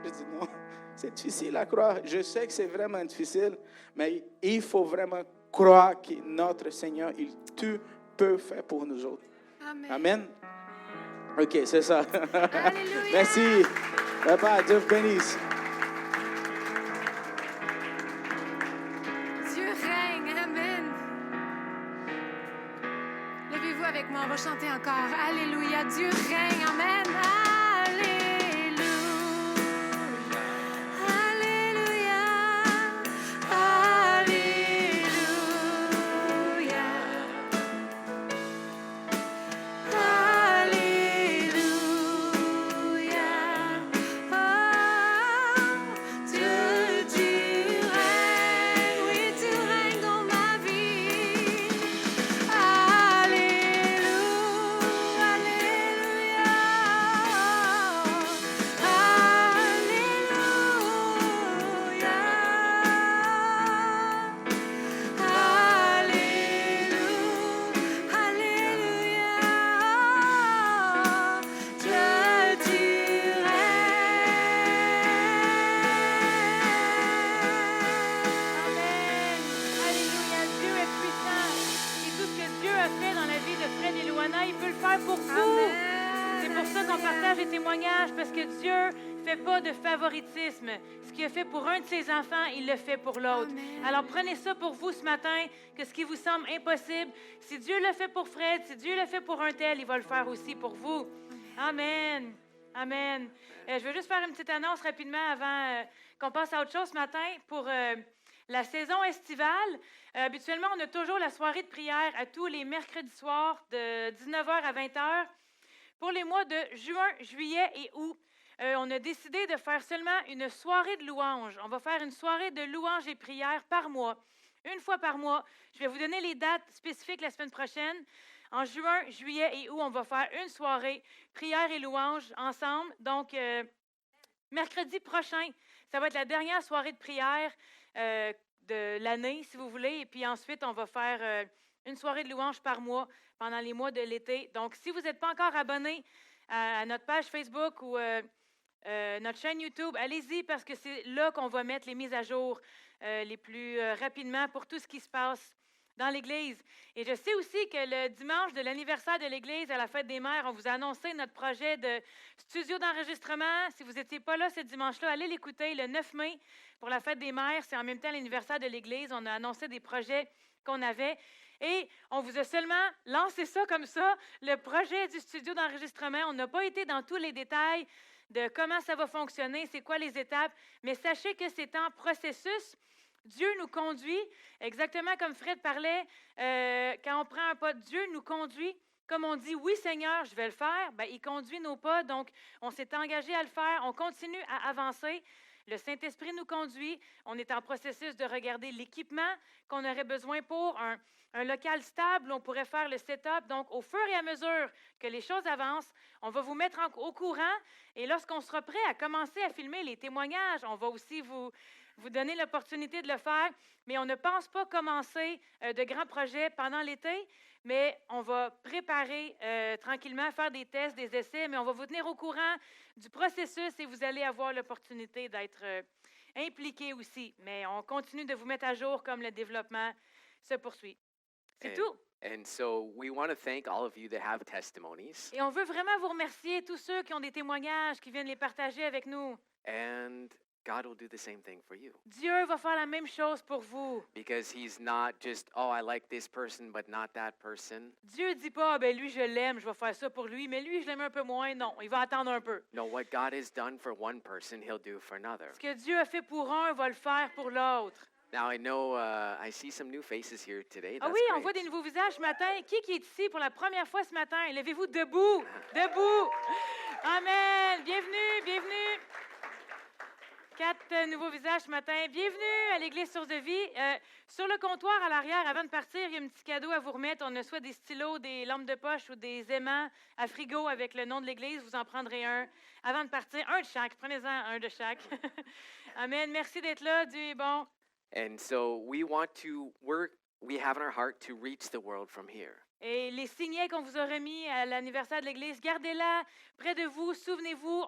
Je dis non, c'est difficile à croire. Je sais que c'est vraiment difficile, mais il faut vraiment croire que notre Seigneur, tout peut faire pour nous autres. Amen. Amen. OK, c'est ça. Alléluia. Merci. Papa, Dieu vous bénisse. Dieu règne. Amen. Levez-vous avec moi, on va chanter encore. Alléluia. Dieu règne. Amen. Alléluia. Alléluia. Alléluia. Oh, Dieu, tu règnes. Oui, tu règnes dans ma vie. Alléluia. Alléluia. Amen. Alléluia. Dieu est puissant. Et tout ce que Dieu a fait dans la vie de Fred et Luana, il peut le faire pour vous. C'est pour ça qu'on partage les témoignages, parce que Dieu ne fait pas de favoritisme. Ce qu'il a fait pour un de ses enfants, il le fait pour l'autre. Amen. Alors prenez ça pour vous ce matin, que ce qui vous semble impossible, si Dieu le fait pour Fred, si Dieu le fait pour un tel, il va le faire aussi pour vous. Amen. Amen. Je veux juste faire une petite annonce rapidement avant qu'on passe à autre chose ce matin pour la saison estivale. Habituellement, on a toujours la soirée de prière à tous les mercredis soirs de 19h à 20h. Pour les mois de juin, juillet et août, on a décidé de faire seulement une soirée de louange. On va faire une soirée de louange et prière par mois, une fois par mois. Je vais vous donner les dates spécifiques la semaine prochaine. En juin, juillet et août, on va faire une soirée prière et louange ensemble. Donc, mercredi prochain, ça va être la dernière soirée de prière de l'année, si vous voulez. Et puis ensuite, on va faire une soirée de louange par mois pendant les mois de l'été. Donc, si vous n'êtes pas encore abonné à notre page Facebook ou notre chaîne YouTube, allez-y parce que c'est là qu'on va mettre les mises à jour les plus rapidement pour tout ce qui se passe dans l'Église. Et je sais aussi que le dimanche de l'anniversaire de l'Église à la Fête des Mères, on vous a annoncé notre projet de studio d'enregistrement. Si vous n'étiez pas là ce dimanche-là, allez l'écouter le 9 mai pour la Fête des Mères. C'est en même temps l'anniversaire de l'Église. On a annoncé des projets qu'on avait. Et on vous a seulement lancé ça comme ça, le projet du studio d'enregistrement. On n'a pas été dans tous les détails de comment ça va fonctionner, c'est quoi les étapes, mais sachez que c'est en processus. Dieu nous conduit, exactement comme Fred parlait, quand on prend un pas, Dieu nous conduit. Comme on dit, oui Seigneur, je vais le faire, bien, il conduit nos pas, donc on s'est engagé à le faire, on continue à avancer. Le Saint-Esprit nous conduit, on est en processus de regarder l'équipement qu'on aurait besoin pour un local stable où on pourrait faire le setup. Donc, au fur et à mesure que les choses avancent, on va vous mettre au courant et lorsqu'on sera prêt à commencer à filmer les témoignages, on va aussi vous donner l'opportunité de le faire, mais on ne pense pas commencer de grands projets pendant l'été, mais on va préparer tranquillement, faire des tests, des essais, mais on va vous tenir au courant du processus et vous allez avoir l'opportunité d'être impliqués aussi. Mais on continue de vous mettre à jour comme le développement se poursuit. C'est tout. And so we want to thank all of you that have testimonies. Et on veut vraiment vous remercier, tous ceux qui ont des témoignages, qui viennent les partager avec nous. And God will do the same thing for you. Dieu va faire la même chose pour vous. Because he's not just, oh, I like this person, but not that person. Dieu ne dit pas, ben lui, je l'aime, je vais faire ça pour lui, mais lui, je l'aime un peu moins. Non, il va attendre un peu. No, what God has done for one person, he'll do for another. Ce que Dieu a fait pour un, il va le faire pour l'autre. Now, I know I see some new faces here today. Ah That's oui, on great. voit des nouveaux visages ce matin. Qui est ici pour la première fois ce matin? Levez-vous debout, debout. Amen. Bienvenue, bienvenue. 4 nouveaux visages ce matin. Bienvenue à l'Église Source de Vie. Sur le comptoir à l'arrière, avant de partir, il y a un petit cadeau à vous remettre. On a soit des stylos, des lampes de poche ou des aimants à frigo avec le nom de l'Église. Vous en prendrez un avant de partir. Un de chaque. Prenez-en un de chaque. Amen. Merci d'être là. Dieu est bon. And so we have in our heart to reach the world from here. Et les signets qu'on vous a remis à l'anniversaire de l'Église, gardez-la près de vous. Souvenez-vous,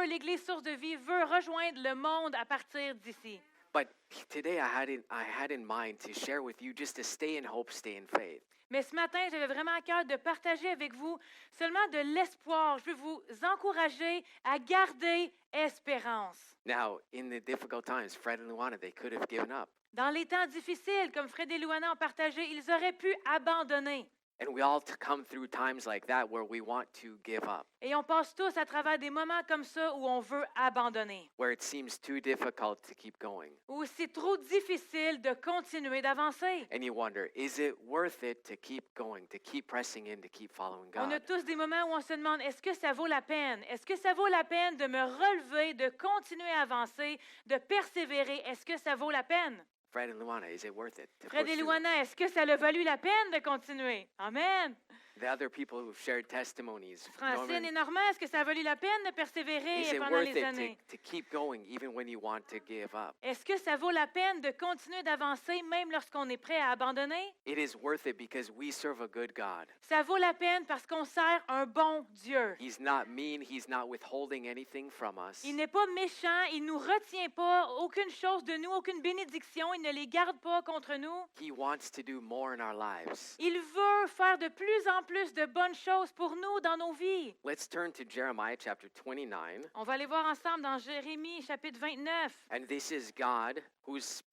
l'Église Source de Vie veut rejoindre le monde à partir d'ici. But today I had in mind to share with you just to stay in hope, stay in faith. Mais ce matin, j'avais vraiment à cœur de partager avec vous seulement de l'espoir. Je veux vous encourager à garder espérance. Now, in the difficult times, Fred and Luana, they could have given up. Dans les temps difficiles, comme Fred et Louana ont partagé, ils auraient pu abandonner. And we all come through times like that where we want to give up, Et on passe tous à travers des moments comme ça où on veut abandonner, where it seems too difficult to keep going. où c'est trop difficile de continuer d'avancer. And you wonder, is it worth it to keep going, to keep pressing in, to keep following On a God? tous des moments où on se demande, est-ce que ça vaut la peine? Est-ce que ça vaut la peine de me relever, de continuer à avancer, de persévérer? Est-ce que ça vaut la peine? Fred and Luana, is it worth it to Fred push et through? Louana, est-ce que ça a valu la peine de continuer? Amen. The other people who've shared testimonies, Francine et Norman, Normand, est-ce que ça a valu la peine de persévérer is it pendant worth les it années? to keep going even when you want to give up? Est-ce que ça vaut la peine de continuer d'avancer même lorsqu'on est prêt à abandonner? It is worth it because we serve a good God. Ça vaut la peine parce qu'on sert un bon Dieu. He's not mean. He's not withholding anything from us. Il n'est pas méchant, il ne nous retient pas aucune chose de nous, aucune bénédiction, il ne les garde pas contre nous. He wants to do more in our lives. Il veut faire de plus en plus de bonnes choses pour nous dans nos vies. Let's turn to Jeremiah chapter 29. On va aller voir ensemble dans Jérémie chapitre 29. And this is God who's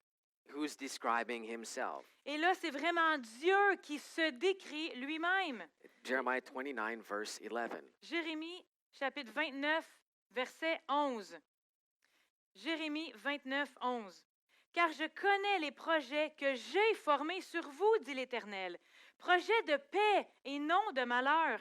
describing himself. Et là, c'est vraiment Dieu qui se décrit lui-même. Jeremiah 29, verse 11. Jérémie chapitre 29, verset 11. Jérémie 29, 11. Car je connais les projets que j'ai formés sur vous, dit l'Éternel, projets de paix et non de malheur,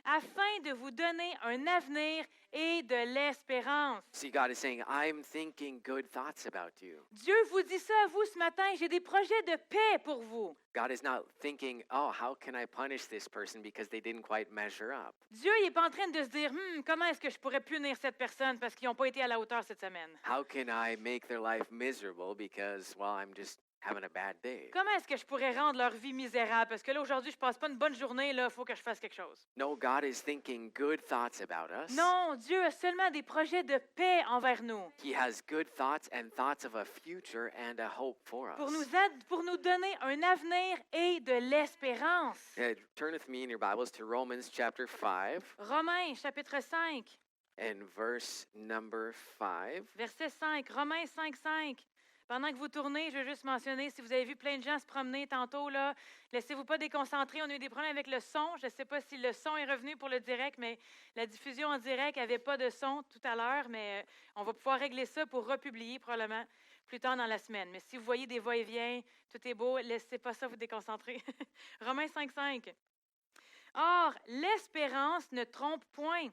afin de vous donner un avenir et de l'espérance. See, God is saying, I'm thinking good thoughts about you. Dieu vous dit ça à vous ce matin, j'ai des projets de paix pour vous. God is not thinking, oh, how can I punish this person because they didn't quite measure up? Dieu n'est pas en train de se dire, comment est-ce que je pourrais punir cette personne parce qu'ils n'ont pas été à la hauteur cette semaine? How can I make their life miserable because, well, I'm just having a bad day? Comment est-ce que je pourrais rendre leur vie misérable? Parce que là, aujourd'hui, je passe pas une bonne journée, là, il faut que je fasse quelque chose. No, God is thinking good thoughts about us. Non, Dieu a seulement des projets de paix envers nous. He has good thoughts and thoughts of a future and a hope for us. Pour nous donner un avenir et de l'espérance. Turn with me in your Bibles to Romans chapter 5 Romains, chapitre 5, and verse number 5. verset 5. Romains 5, 5. Pendant que vous tournez, je veux juste mentionner, si vous avez vu plein de gens se promener tantôt, là, laissez-vous pas déconcentrer. On a eu des problèmes avec le son. Je ne sais pas si le son est revenu pour le direct, mais la diffusion en direct n'avait pas de son tout à l'heure, mais on va pouvoir régler ça pour republier probablement plus tard dans la semaine. Mais si vous voyez des va-et-vient, tout est beau, laissez pas ça vous déconcentrer. Romains 5, 5. Or, l'espérance ne trompe point,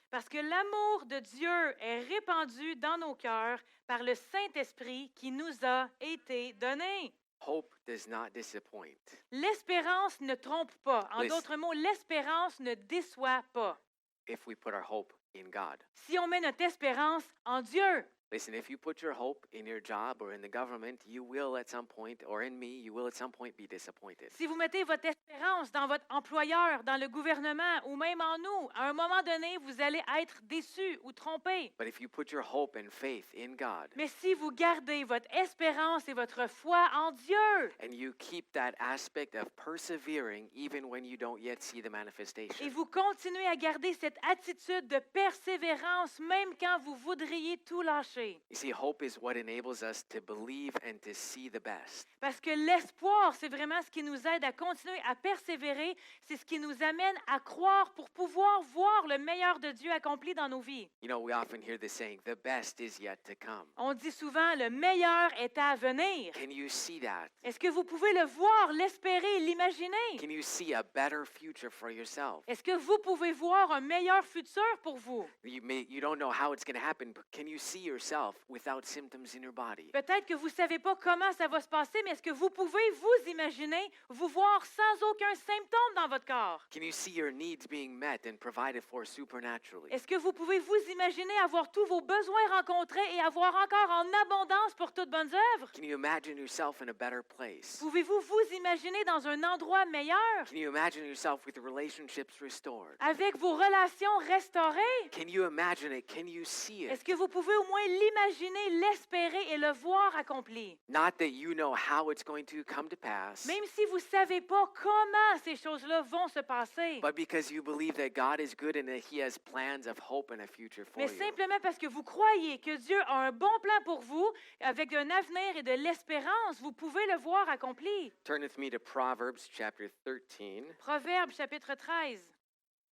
parce que l'amour de Dieu est répandu dans nos cœurs par le Saint-Esprit qui nous a été donné. Hope does not disappoint. L'espérance ne trompe pas. En Listen. d'autres mots, l'espérance ne déçoit pas. If we put our hope in God. Si on met notre espérance en Dieu, Listen, if you put your hope in your job or in the government, you will at some point, or in me, you will at some point be disappointed. si vous mettez votre espérance dans votre employeur, dans le gouvernement ou même en nous, à un moment donné, vous allez être déçus ou trompés. But if you put your hope and faith in God, Mais si vous gardez votre espérance et votre foi en Dieu, and you keep that aspect of persevering even when you don't yet see the et manifestation, vous continuez à garder cette attitude de persévérance même quand vous voudriez tout lâcher. you see, hope is what enables us to believe and to see the best. Parce que l'espoir, c'est vraiment ce qui nous aide à continuer à persévérer. C'est ce qui nous amène à croire pour pouvoir voir le meilleur de Dieu accompli dans nos vies. You know, we often hear this saying, the best is yet to come. On dit souvent, le meilleur est à venir. Can you see that? Est-ce que vous pouvez le voir, l'espérer, l'imaginer? Can you see a better future for yourself? Est-ce que vous pouvez voir un meilleur futur pour vous? You don't know how it's going to happen, but can you see yourself yourself without symptoms in your body? Peut-être que vous ne savez pas comment ça va se passer, mais est-ce que vous pouvez vous imaginer vous voir sans aucun symptôme dans votre corps? Can you see your needs being met and provided for supernaturally? Est-ce que vous pouvez vous imaginer avoir tous vos besoins rencontrés et avoir encore en abondance pour toutes bonnes œuvres? Can you imagine yourself in a better place? Pouvez-vous vous imaginer dans un endroit meilleur, Can you imagine yourself with relationships restored? avec vos relations restaurées? Can you imagine it? Can you see Est-ce it? que vous pouvez au moins l'imaginer, l'espérer et le voir accompli? Not that you know how it's going to come to pass, Même si vous ne savez pas comment ces choses-là vont se passer, but because you believe that God is good and that He has plans of hope and a future for mais you. simplement parce que vous croyez que Dieu a un bon plan pour vous, avec un avenir et de l'espérance, vous pouvez le voir accompli. Turn with me to Proverbs chapter 13, Proverbe chapitre 13.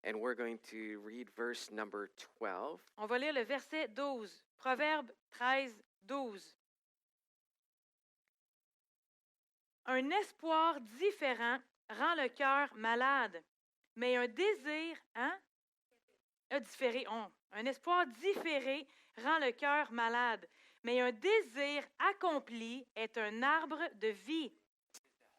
and we're going to read verse number 12. On va lire le verset 12. Proverbe 13, 12. Un espoir différent rend le cœur malade, mais un désir, différé, un espoir différé rend le cœur malade, mais un désir accompli est un arbre de vie.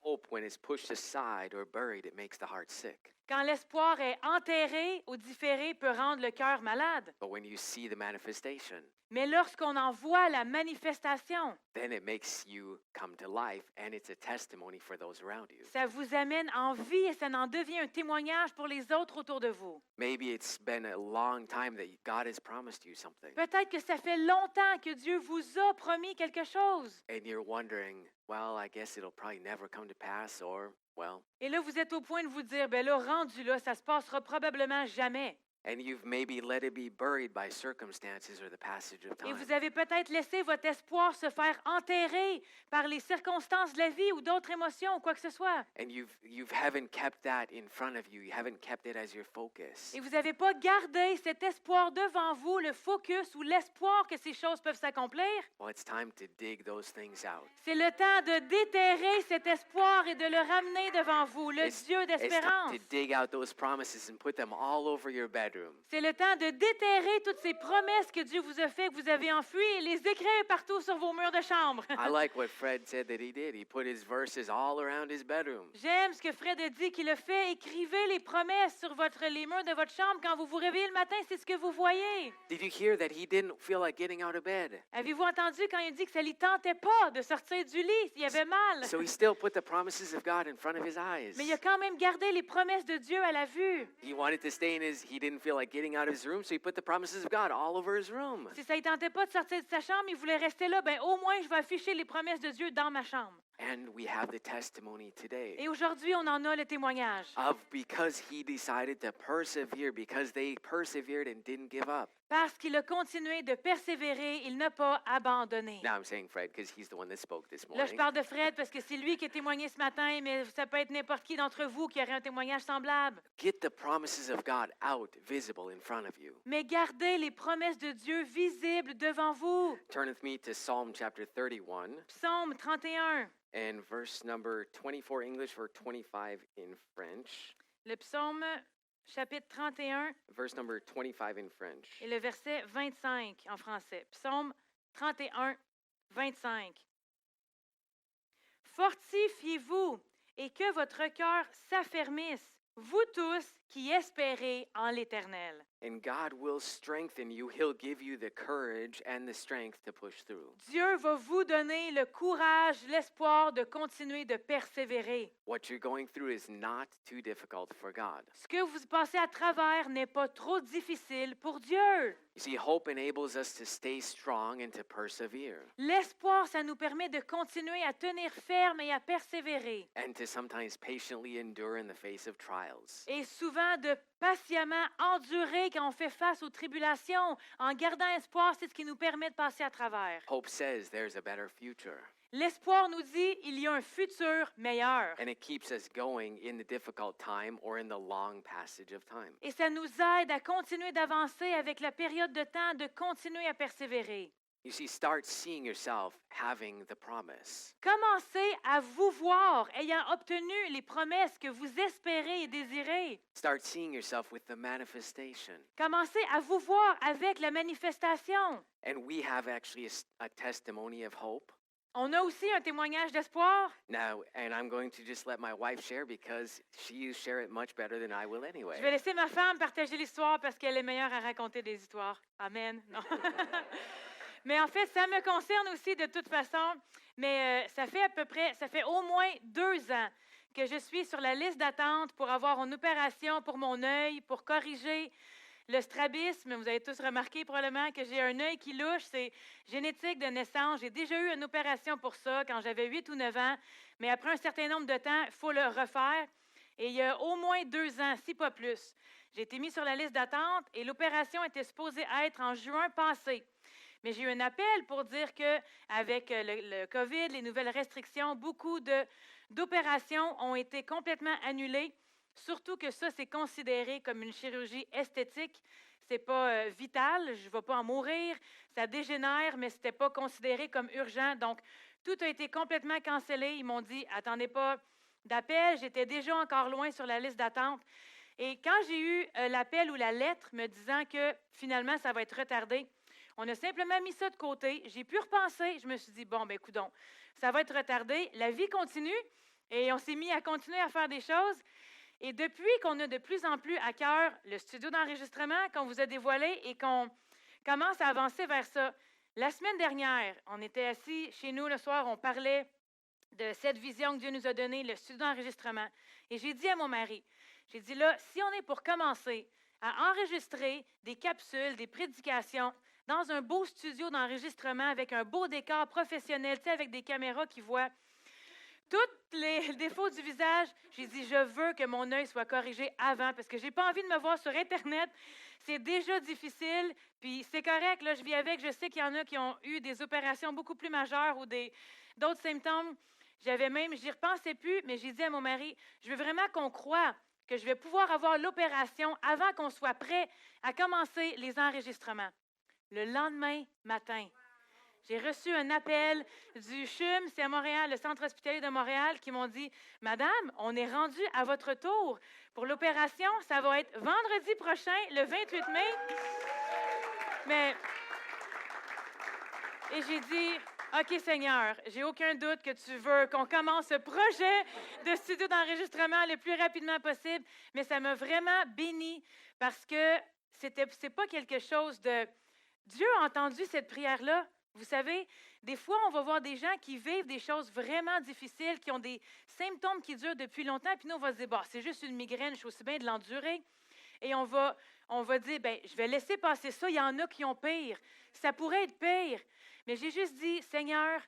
Hope, when it's pushed aside or buried, it makes the heart sick. Quand l'espoir est enterré ou différé, peut rendre le cœur malade. But when you see the manifestation, Mais lorsqu'on en voit la manifestation, then it makes you come to life, and it's a testimony for those around you. ça vous amène en vie et ça en devient un témoignage pour les autres autour de vous. Maybe it's been a long time that God has promised you something, Peut-être que ça fait longtemps que Dieu vous a promis quelque chose. and you're wondering, well, I guess it'll probably never come to pass, or, well, Et là, vous êtes au point de vous dire, ben là, rendu là, ça se passera probablement jamais. and you've maybe let it be buried by circumstances or the passage of Et time. vous avez peut-être laissé votre espoir se faire enterrer par les circonstances de la vie ou d'autres émotions ou quoi que ce soit. And you haven't kept that in front of you. You haven't kept it as your focus. Et vous n'avez pas gardé cet espoir devant vous, le focus ou l'espoir que ces choses peuvent s'accomplir. Well, it's time to dig those things out. C'est le temps de déterrer cet espoir et de le ramener devant vous, le Dieu It's d'espérance. time to dig out those promises and put them all over your bedroom. C'est le temps de déterrer toutes ces promesses que Dieu vous a faites, que vous avez enfuies, et les écrire partout sur vos murs de chambre. I like what Fred said that he did. He put his verses all around his bedroom. J'aime ce que Fred a dit qu'il a fait. Écrivez les promesses sur les murs de votre chambre quand vous vous réveillez le matin, c'est ce que vous voyez. Did you hear that he didn't feel like getting out of bed? Avez-vous entendu quand il dit que ça ne lui tentait pas de sortir du lit, il avait mal? So he still put the promises of God in front of his eyes. Mais il a quand même gardé les promesses de Dieu à la vue. He wanted to stay in he didn't feel like getting out of his room, so he put the promises of God all over his room. Si ça ne tentait pas de sortir de sa chambre, il voulait rester là, ben au moins je vais afficher les promesses de Dieu dans ma chambre. And we have the testimony today Et aujourd'hui, on en a le témoignage. of because he decided to persevere, because they persevered and didn't give up. Parce qu'il a continué de persévérer, il n'a pas abandonné. Now I'm saying Fred because he's the one that spoke this Là, je morning. parle de Fred parce que c'est lui qui a témoigné ce matin, mais ça peut être n'importe qui d'entre vous qui aurait un témoignage semblable. Get the promises of God out, visible in front of you. Mais gardez les promesses de Dieu visibles devant vous. Turn with me to Psalm chapter 31 Psaume 31. and verse number 24 English or 25 in French. Le psaume chapitre 31 Verse number 25 in French. et le verset 25 en français. Psaume 31, 25. Fortifiez-vous et que votre cœur s'affermisse, vous tous qui espérez en l'Éternel. And God will strengthen you. He'll give you the courage and the strength to push through. Dieu va vous donner le courage, l'espoir de continuer de persévérer. What you're going through is not too difficult for God. Ce que vous passez à travers n'est pas trop difficile pour Dieu. You see, hope enables us to stay strong and to persevere, L'espoir, ça nous permet de continuer à tenir ferme et à persévérer. and to sometimes patiently endure in the face of trials. Et souvent de patiemment endurer quand on fait face aux tribulations. En gardant espoir, c'est ce qui nous permet de passer à travers. Hope says there's a better future, L'espoir nous dit il y a un futur meilleur. and it keeps us going in the difficult time or in the long passage of time. Et ça nous aide à continuer d'avancer avec la période de temps, de continuer à persévérer. You see, start seeing yourself having the promise. Commencez à vous voir ayant obtenu les promesses que vous espérez et désirez. Start seeing yourself with the manifestation. Commencez à vous voir avec la manifestation. And we have actually a testimony of hope. On a aussi un témoignage d'espoir. Now, and I'm going to just let my wife share because she share it much better than I will anyway. Je vais laisser ma femme partager l'histoire parce qu'elle est meilleure à raconter des histoires. Amen. Non. Mais en fait, ça me concerne aussi de toute façon. Mais ça fait au moins 2 ans que je suis sur la liste d'attente pour avoir une opération pour mon œil, pour corriger le strabisme. Vous avez tous remarqué probablement que j'ai un œil qui louche. C'est génétique de naissance. J'ai déjà eu une opération pour ça quand j'avais 8 ou 9 ans. Mais après un certain nombre de temps, il faut le refaire. Et il y a au moins 2 ans, si pas plus. J'ai été mis sur la liste d'attente et l'opération était supposée être en juin passé. Mais j'ai eu un appel pour dire qu'avec le COVID, les nouvelles restrictions, beaucoup d'opérations ont été complètement annulées. Surtout que ça, c'est considéré comme une chirurgie esthétique. Ce n'est pas vital, je ne vais pas en mourir. Ça dégénère, mais ce n'était pas considéré comme urgent. Donc, tout a été complètement cancellé. Ils m'ont dit, attendez pas d'appel. J'étais déjà encore loin sur la liste d'attente. Et quand j'ai eu l'appel ou la lettre me disant que finalement, ça va être retardé, on a simplement mis ça de côté. J'ai pu repenser. Je me suis dit, bon, ben coudonc, ça va être retardé. La vie continue. Et on s'est mis à continuer à faire des choses. Et depuis qu'on a de plus en plus à cœur le studio d'enregistrement, qu'on vous a dévoilé et qu'on commence à avancer vers ça, la semaine dernière, on était assis chez nous le soir, on parlait de cette vision que Dieu nous a donnée, le studio d'enregistrement. Et j'ai dit à mon mari, j'ai dit là, si on est pour commencer à enregistrer des capsules, des prédications, dans un beau studio d'enregistrement avec un beau décor professionnel, tu sais, avec des caméras qui voient tous les défauts du visage, j'ai dit, je veux que mon œil soit corrigé avant parce que je n'ai pas envie de me voir sur Internet. C'est déjà difficile, puis c'est correct, là, je vis avec. Je sais qu'il y en a qui ont eu des opérations beaucoup plus majeures ou d'autres symptômes. J'y repensais plus, mais j'ai dit à mon mari, je veux vraiment qu'on croie que je vais pouvoir avoir l'opération avant qu'on soit prêt à commencer les enregistrements. Le lendemain matin, j'ai reçu un appel du CHUM, c'est à Montréal, le Centre hospitalier de Montréal, qui m'ont dit « Madame, on est rendu à votre tour pour l'opération. Ça va être vendredi prochain, le 28 mai. » Et j'ai dit « OK, Seigneur, j'ai aucun doute que tu veux qu'on commence ce projet de studio d'enregistrement le plus rapidement possible. » Mais ça m'a vraiment bénie parce que c'est pas quelque chose de... Dieu a entendu cette prière-là. Vous savez, des fois, on va voir des gens qui vivent des choses vraiment difficiles, qui ont des symptômes qui durent depuis longtemps, puis nous, on va se dire, bah, c'est juste une migraine, je suis aussi bien de l'endurer. Et on va dire, bien, je vais laisser passer ça, il y en a qui ont pire. Ça pourrait être pire. Mais j'ai juste dit, Seigneur,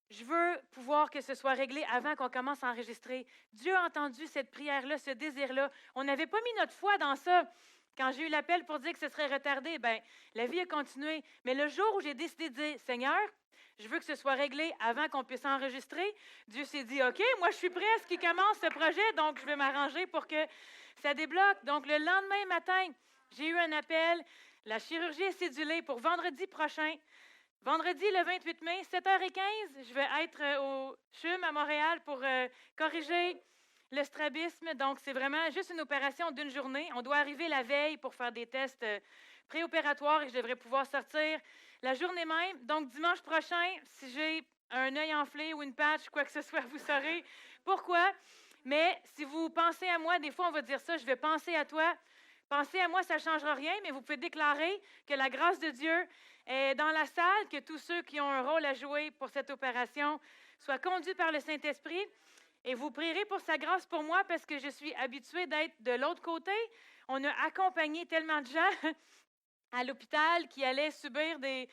je veux pouvoir que ce soit réglé avant qu'on commence à enregistrer. Dieu a entendu cette prière-là, ce désir-là. On n'avait pas mis notre foi dans ça. Quand j'ai eu l'appel pour dire que ce serait retardé, bien, la vie a continué. Mais le jour où j'ai décidé de dire, Seigneur, je veux que ce soit réglé avant qu'on puisse enregistrer, Dieu s'est dit, OK, moi, je suis prêt à ce qu'il commence ce projet, donc je vais m'arranger pour que ça débloque. Donc, le lendemain matin, j'ai eu un appel. La chirurgie est cédulée pour vendredi prochain. Vendredi, le 28 mai, 7h15, je vais être au CHUM à Montréal pour corriger le strabisme. Donc, c'est vraiment juste une opération d'une journée. On doit arriver la veille pour faire des tests préopératoires et je devrais pouvoir sortir la journée même. Donc, dimanche prochain, si j'ai un œil enflé ou une patch, quoi que ce soit, vous saurez pourquoi. Mais si vous pensez à moi, des fois, on va dire ça, je vais penser à toi. Pensez à moi, ça ne changera rien, mais vous pouvez déclarer que la grâce de Dieu est dans la salle, que tous ceux qui ont un rôle à jouer pour cette opération soient conduits par le Saint-Esprit. Et vous prierez pour sa grâce pour moi parce que je suis habituée d'être de l'autre côté. On a accompagné tellement de gens à l'hôpital qui allaient subir des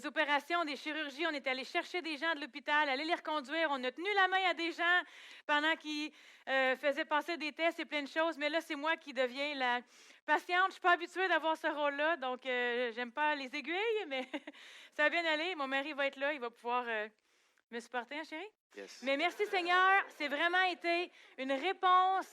opérations, des chirurgies. On est allé chercher des gens de l'hôpital, aller les reconduire. On a tenu la main à des gens pendant qu'ils faisaient passer des tests et plein de choses. Mais là, c'est moi qui deviens la patiente. Je ne suis pas habituée d'avoir ce rôle-là, donc j'aime pas les aiguilles, mais ça va bien aller. Mon mari va être là, il va pouvoir me supporter, hein, chérie? Yes. Mais merci Seigneur, c'est vraiment été une réponse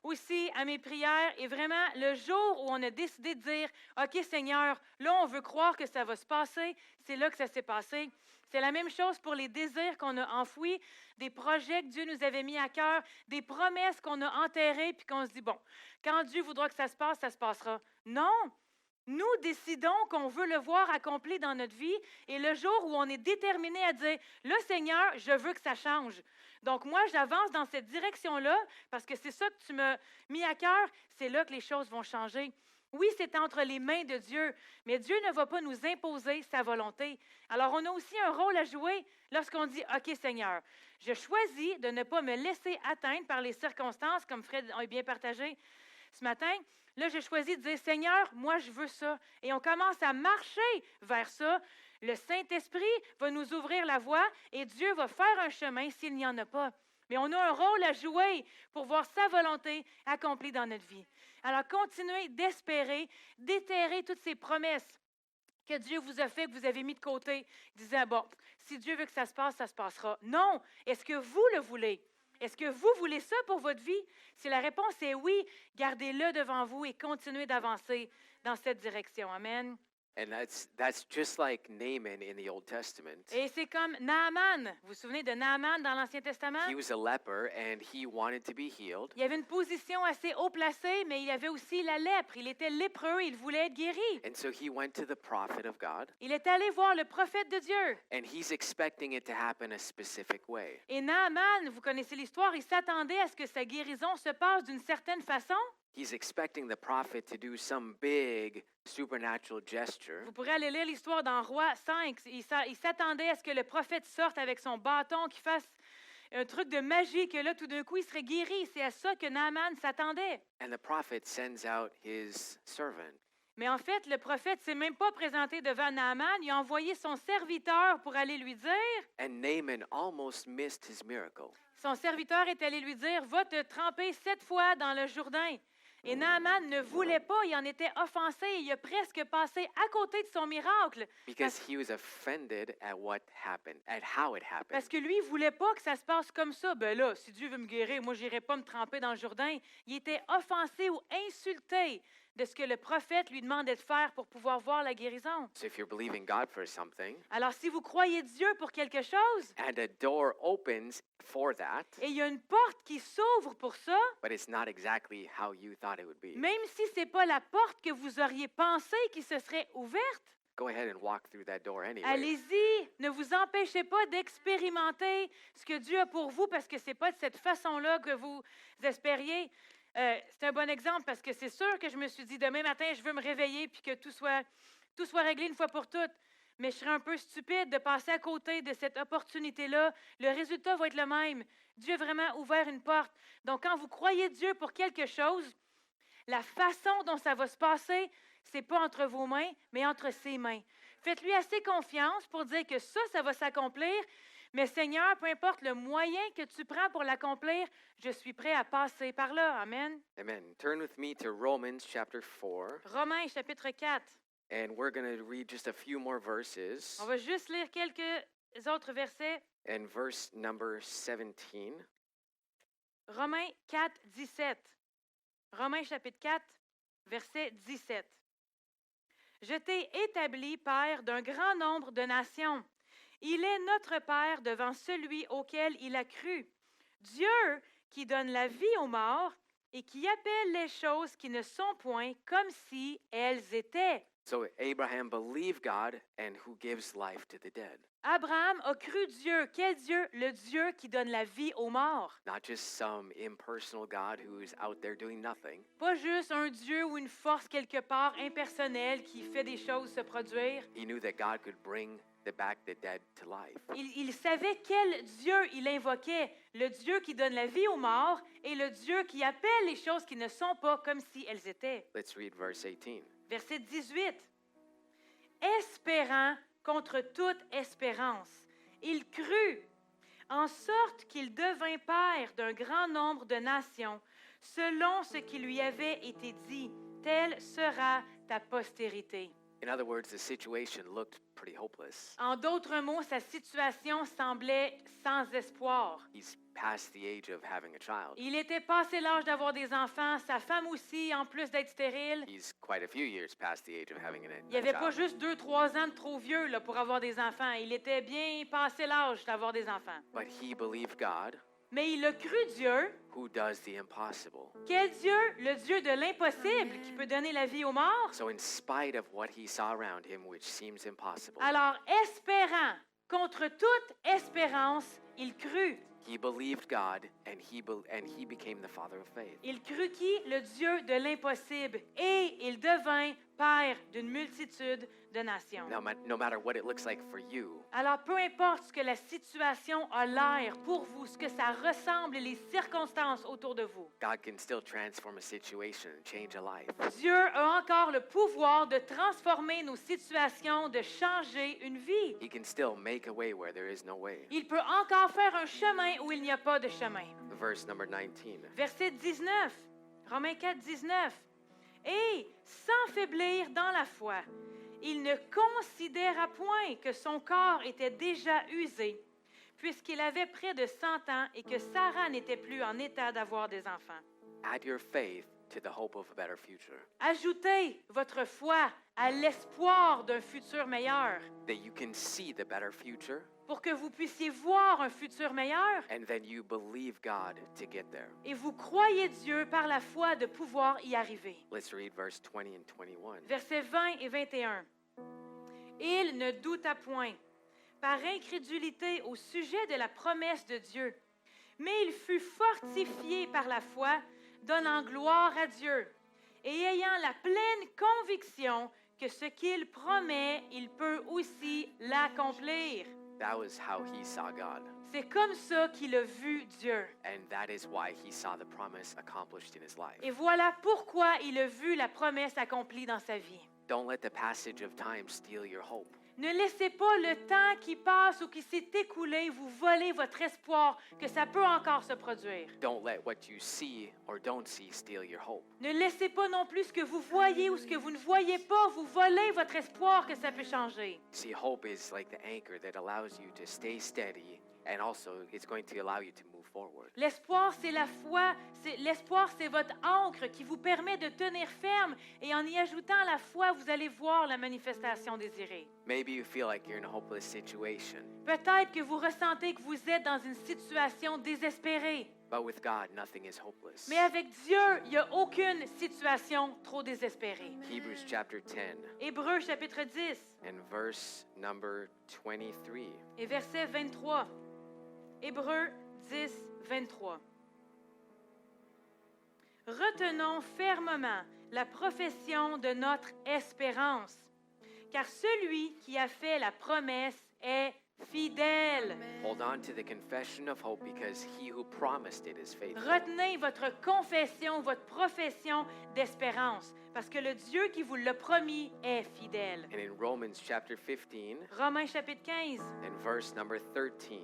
aussi à mes prières. Et vraiment, le jour où on a décidé de dire, OK, Seigneur, là, on veut croire que ça va se passer, c'est là que ça s'est passé. C'est la même chose pour les désirs qu'on a enfouis, des projets que Dieu nous avait mis à cœur, des promesses qu'on a enterrées, puis qu'on se dit, bon, quand Dieu voudra que ça se passe, ça se passera. Non! Nous décidons qu'on veut le voir accompli dans notre vie, et le jour où on est déterminé à dire, là, Seigneur, je veux que ça change. Donc, moi, j'avance dans cette direction-là, parce que c'est ça que tu m'as mis à cœur, c'est là que les choses vont changer. Oui, c'est entre les mains de Dieu, mais Dieu ne va pas nous imposer sa volonté. Alors, on a aussi un rôle à jouer lorsqu'on dit, OK, Seigneur, je choisis de ne pas me laisser atteindre par les circonstances, comme Fred a bien partagé ce matin. Là, j'ai choisi de dire, Seigneur, moi, je veux ça. Et on commence à marcher vers ça. Le Saint-Esprit va nous ouvrir la voie et Dieu va faire un chemin s'il n'y en a pas. Mais on a un rôle à jouer pour voir sa volonté accomplie dans notre vie. Alors, continuez d'espérer, d'éterrer toutes ces promesses que Dieu vous a fait, que vous avez mis de côté, disant, bon, si Dieu veut que ça se passe, ça se passera. Non! Est-ce que vous le voulez? Est-ce que vous voulez ça pour votre vie? Si la réponse est oui, gardez-le devant vous et continuez d'avancer dans cette direction. Amen. And that's just like Naaman in the Old Testament. Et c'est comme Naaman. Vous vous souvenez de Naaman dans l'Ancien Testament? He was a leper and he wanted to be healed. Il avait une position assez haut placée, mais il avait aussi la lèpre. Il était lépreux, il voulait être guéri. And so he went to the prophet of God. Il est allé voir le prophète de Dieu. And he's expecting it to happen a specific way. Et Naaman, vous connaissez l'histoire, il s'attendait à ce que sa guérison se passe d'une certaine façon. He's expecting the prophet to do some big supernatural gesture. Vous pourrez aller lire l'histoire dans Roi 5. Il s'attendait à ce que le prophète sorte avec son bâton, qu'il fasse un truc de magie, que là, tout d'un coup, il serait guéri. C'est à ça que Naaman s'attendait. And the prophet sends out his servant. Mais en fait, le prophète ne s'est même pas présenté devant Naaman. Il a envoyé son serviteur pour aller lui dire. And Naaman almost missed his miracle. Son serviteur est allé lui dire, va te tremper 7 fois dans le Jourdain. Et Naaman ne voulait pas, il en était offensé, il a presque passé à côté de son miracle. Because he was offended at what happened, at how it happened. Parce que lui, il ne voulait pas que ça se passe comme ça. Ben là, si Dieu veut me guérir, moi, je n'irai pas me tremper dans le Jourdain. Il était offensé ou insulté de ce que le prophète lui demandait de faire pour pouvoir voir la guérison. So if you're believing God for something, Alors, si vous croyez Dieu pour quelque chose, and a door opens for that, et il y a une porte qui s'ouvre pour ça, but it's not exactly how you thought it would be, même si ce n'est pas la porte que vous auriez pensé qui se serait ouverte, go ahead and walk through that door anyway. allez-y, ne vous empêchez pas d'expérimenter ce que Dieu a pour vous parce que ce n'est pas de cette façon-là que vous espériez. C'est un bon exemple parce que c'est sûr que je me suis dit, demain matin, je veux me réveiller puis que tout soit réglé une fois pour toutes. Mais je serais un peu stupide de passer à côté de cette opportunité-là. Le résultat va être le même. Dieu a vraiment ouvert une porte. Donc, quand vous croyez Dieu pour quelque chose, la façon dont ça va se passer, ce n'est pas entre vos mains, mais entre ses mains. Faites-lui assez confiance pour dire que ça va s'accomplir. Mais Seigneur, peu importe le moyen que tu prends pour l'accomplir, je suis prêt à passer par là. Amen. Amen. Turn with me to Romans chapter 4, Romains chapitre 4. and we're going to read just a few more verses. On va juste lire quelques autres versets. And verse number 17. Romains 4, 17. Romains chapitre 4, verset 17. Je t'ai établi père d'un grand nombre de nations. Il est notre Père devant celui auquel il a cru. Dieu qui donne la vie aux morts et qui appelle les choses qui ne sont point comme si elles étaient. So Abraham believed God and who gives life to the dead. Abraham a cru Dieu. Quel Dieu? Le Dieu qui donne la vie aux morts. Not just some impersonal God who's out there doing nothing. Pas juste un Dieu ou une force quelque part impersonnelle qui fait des choses se produire. He knew that God could bring back the dead to life. Il savait quel Dieu il invoquait. Le Dieu qui donne la vie aux morts et le Dieu qui appelle les choses qui ne sont pas comme si elles étaient. Let's read verse 18. Verset 18. Espérant contre toute espérance, il crut, en sorte qu'il devint père d'un grand nombre de nations, selon ce qui lui avait été dit, telle sera ta postérité. In other words, the situation looked pretty hopeless. En d'autres mots, sa situation semblait sans espoir. He's past the age of having a child. Il était passé l'âge d'avoir des enfants, sa femme aussi, en plus d'être stérile. He's quite a few years past the age of having Il n'y a avait pas child. juste 2-3 ans de trop vieux là, pour avoir des enfants. Il était bien passé l'âge d'avoir des enfants. But he believed God, Mais il a cru Dieu. who does the impossible. Quel Dieu? Le Dieu de l'impossible qui peut donner la vie aux morts. So in spite of what he saw around him, which seems impossible, Alors, espérant, contre toute espérance, il crut. he believed God, and he became the father of faith. Il crut qui? Le Dieu de l'impossible. Et il devint père d'une multitude de nations. No matter what it looks like for you, Alors, peu importe ce que la situation a l'air pour vous, ce que ça ressemble et les circonstances autour de vous, God can still transform a situation and change a life. Dieu a encore le pouvoir de transformer nos situations, de changer une vie. He can still make a way where there is no way. Il peut encore faire un chemin où il n'y a pas de chemin. Verse number 19. Verset 19, Romains 4, 19. Et sans faiblir dans la foi, il ne considéra point que son corps était déjà usé, puisqu'il avait près de 100 ans et que Sarah n'était plus en état d'avoir des enfants. Add your faith to the hope of a better future, Ajoutez votre foi à l'espoir d'un futur meilleur, that you can see the better future, pour que vous puissiez voir un futur meilleur and then you believe God to get there. et vous croyez Dieu par la foi de pouvoir y arriver. Let's read verse 20 and 21. Versets 20 et 21. Il ne douta point, par incrédulité au sujet de la promesse de Dieu, mais il fut fortifié par la foi, donnant gloire à Dieu, et ayant la pleine conviction que ce qu'il promet, il peut aussi l'accomplir. That was how he saw God, C'est comme ça qu'il a vu Dieu. and that is why he saw the promise accomplished in his life. Et voilà pourquoi il a vu la promesse accomplie dans sa vie. Don't let the passage of time steal your hope. Ne laissez pas le temps qui passe ou qui s'est écoulé vous voler votre espoir que ça peut encore se produire. Don't let what you see or don't see steal your hope. Ne laissez pas non plus ce que vous voyez ou ce que vous ne voyez pas vous voler votre espoir que ça peut changer. See, hope is like the anchor that allows you to stay steady, and also it's going to allow you to move forward. L'espoir, c'est la foi. L'espoir, c'est votre ancre qui vous permet de tenir ferme. Et en y ajoutant la foi, vous allez voir la manifestation désirée. Maybe you feel like you're in a hopeless situation, Peut-être que vous ressentez que vous êtes dans une situation désespérée. but with God, nothing is hopeless. Mais avec Dieu, il n'y a aucune situation trop désespérée. Hebrews chapter 10 Hébreux chapitre 10 and verse number 23. et verset 23. Hébreux 10, 23. Retenons fermement la profession de notre espérance, car celui qui a fait la promesse est fidèle. Hold on to the confession of hope because he who promised it is faithful. Retenez votre confession, votre profession d'espérance, parce que le Dieu qui vous l'a promis est fidèle. And in Romans chapter 15 Romains chapitre 15, and verse number 13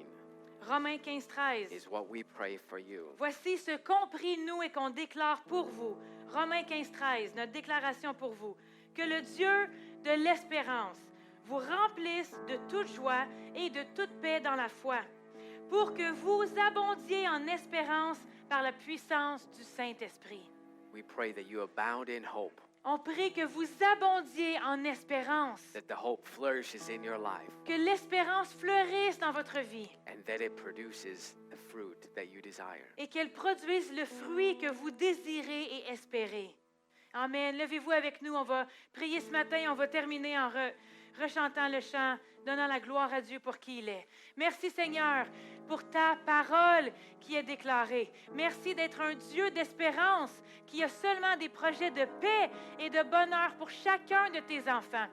Romains 15, 13. is what we pray for you. Voici ce qu'on prie, nous, et qu'on déclare pour vous. Romains 15, 13, notre déclaration pour vous. Que le Dieu de l'espérance vous remplisse de toute joie et de toute paix dans la foi, pour que vous abondiez en espérance par la puissance du Saint-Esprit. We pray that you abound in hope, On prie que vous abondiez en espérance, that the hope flourishes in your life, que l'espérance fleurisse dans votre vie and that it produces the fruit that you desire. et qu'elle produise le fruit que vous désirez et espérez. Amen. Levez-vous avec nous. On va prier ce matin. On va terminer en rechantant le chant, donnant la gloire à Dieu pour qui il est. Merci Seigneur pour ta parole qui est déclarée. Merci d'être un Dieu d'espérance qui a seulement des projets de paix et de bonheur pour chacun de tes enfants.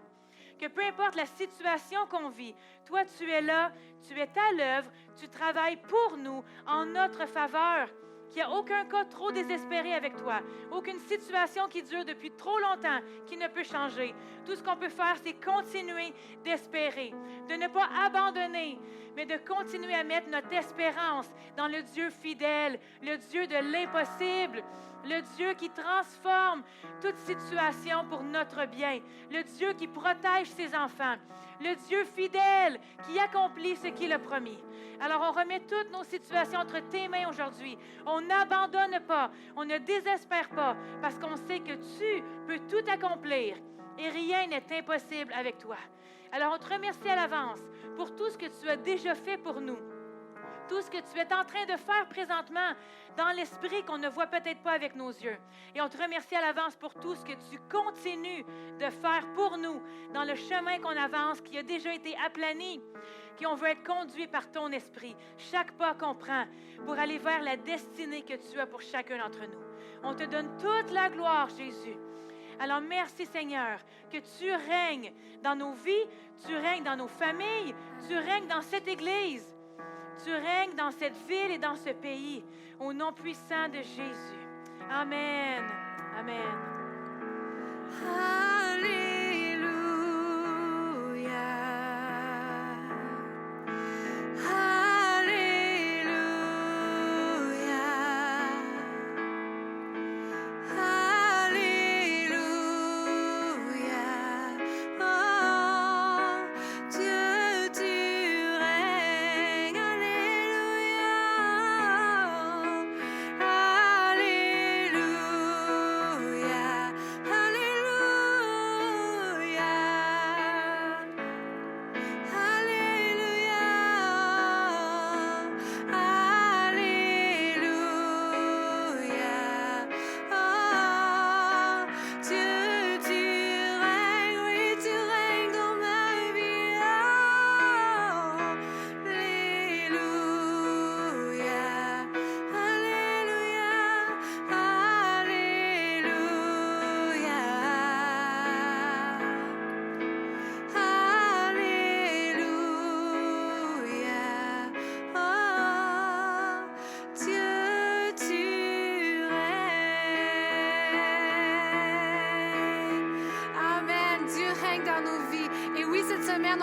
Que peu importe la situation qu'on vit, toi tu es là, tu es à l'œuvre, tu travailles pour nous en notre faveur, qu'il n'y a aucun cas trop désespéré avec toi, aucune situation qui dure depuis trop longtemps, qui ne peut changer. Tout ce qu'on peut faire, c'est continuer d'espérer, de ne pas abandonner, mais de continuer à mettre notre espérance dans le Dieu fidèle, le Dieu de l'impossible, le Dieu qui transforme toute situation pour notre bien, le Dieu qui protège ses enfants, le Dieu fidèle qui accomplit ce qu'il a promis. Alors, on remet toutes nos situations entre tes mains aujourd'hui. On n'abandonne pas, on ne désespère pas, parce qu'on sait que tu peux tout accomplir et rien n'est impossible avec toi. Alors, on te remercie à l'avance pour tout ce que tu as déjà fait pour nous. Tout ce que tu es en train de faire présentement dans l'esprit qu'on ne voit peut-être pas avec nos yeux. Et on te remercie à l'avance pour tout ce que tu continues de faire pour nous dans le chemin qu'on avance, qui a déjà été aplani, qu'on veut être conduit par ton esprit. Chaque pas qu'on prend pour aller vers la destinée que tu as pour chacun d'entre nous. On te donne toute la gloire, Jésus. Alors, merci Seigneur, que tu règnes dans nos vies, tu règnes dans nos familles, tu règnes dans cette Église. Tu règnes dans cette ville et dans ce pays, au nom puissant de Jésus. Amen. Amen.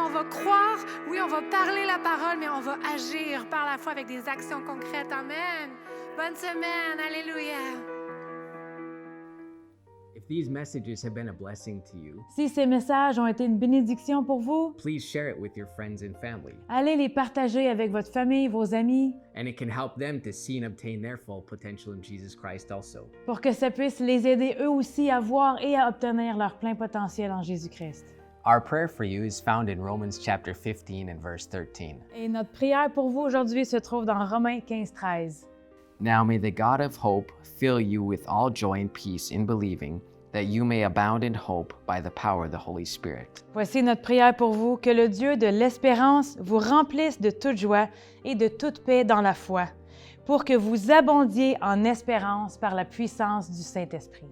On va croire, oui, on va parler la parole, mais on va agir par la foi avec des actions concrètes. Amen. Bonne semaine. Alléluia. If these messages have been a blessing to you, Si ces messages ont été une bénédiction pour vous, please share it with your friends and family, allez les partager avec votre famille, vos amis, and it can help them to see and obtain their full potential in Jesus Christ also. pour que ça puisse les aider eux aussi à voir et à obtenir leur plein potentiel en Jésus-Christ. Our prayer for you is found in Romans chapter 15 and verse 13. Et notre prière pour vous aujourd'hui se trouve dans Romains 15:13. Now may the God of hope fill you with all joy and peace in believing, that you may abound in hope by the power of the Holy Spirit. Voici notre prière pour vous, que le Dieu de l'espérance vous remplisse de toute joie et de toute paix dans la foi, pour que vous abondiez en espérance par la puissance du Saint-Esprit.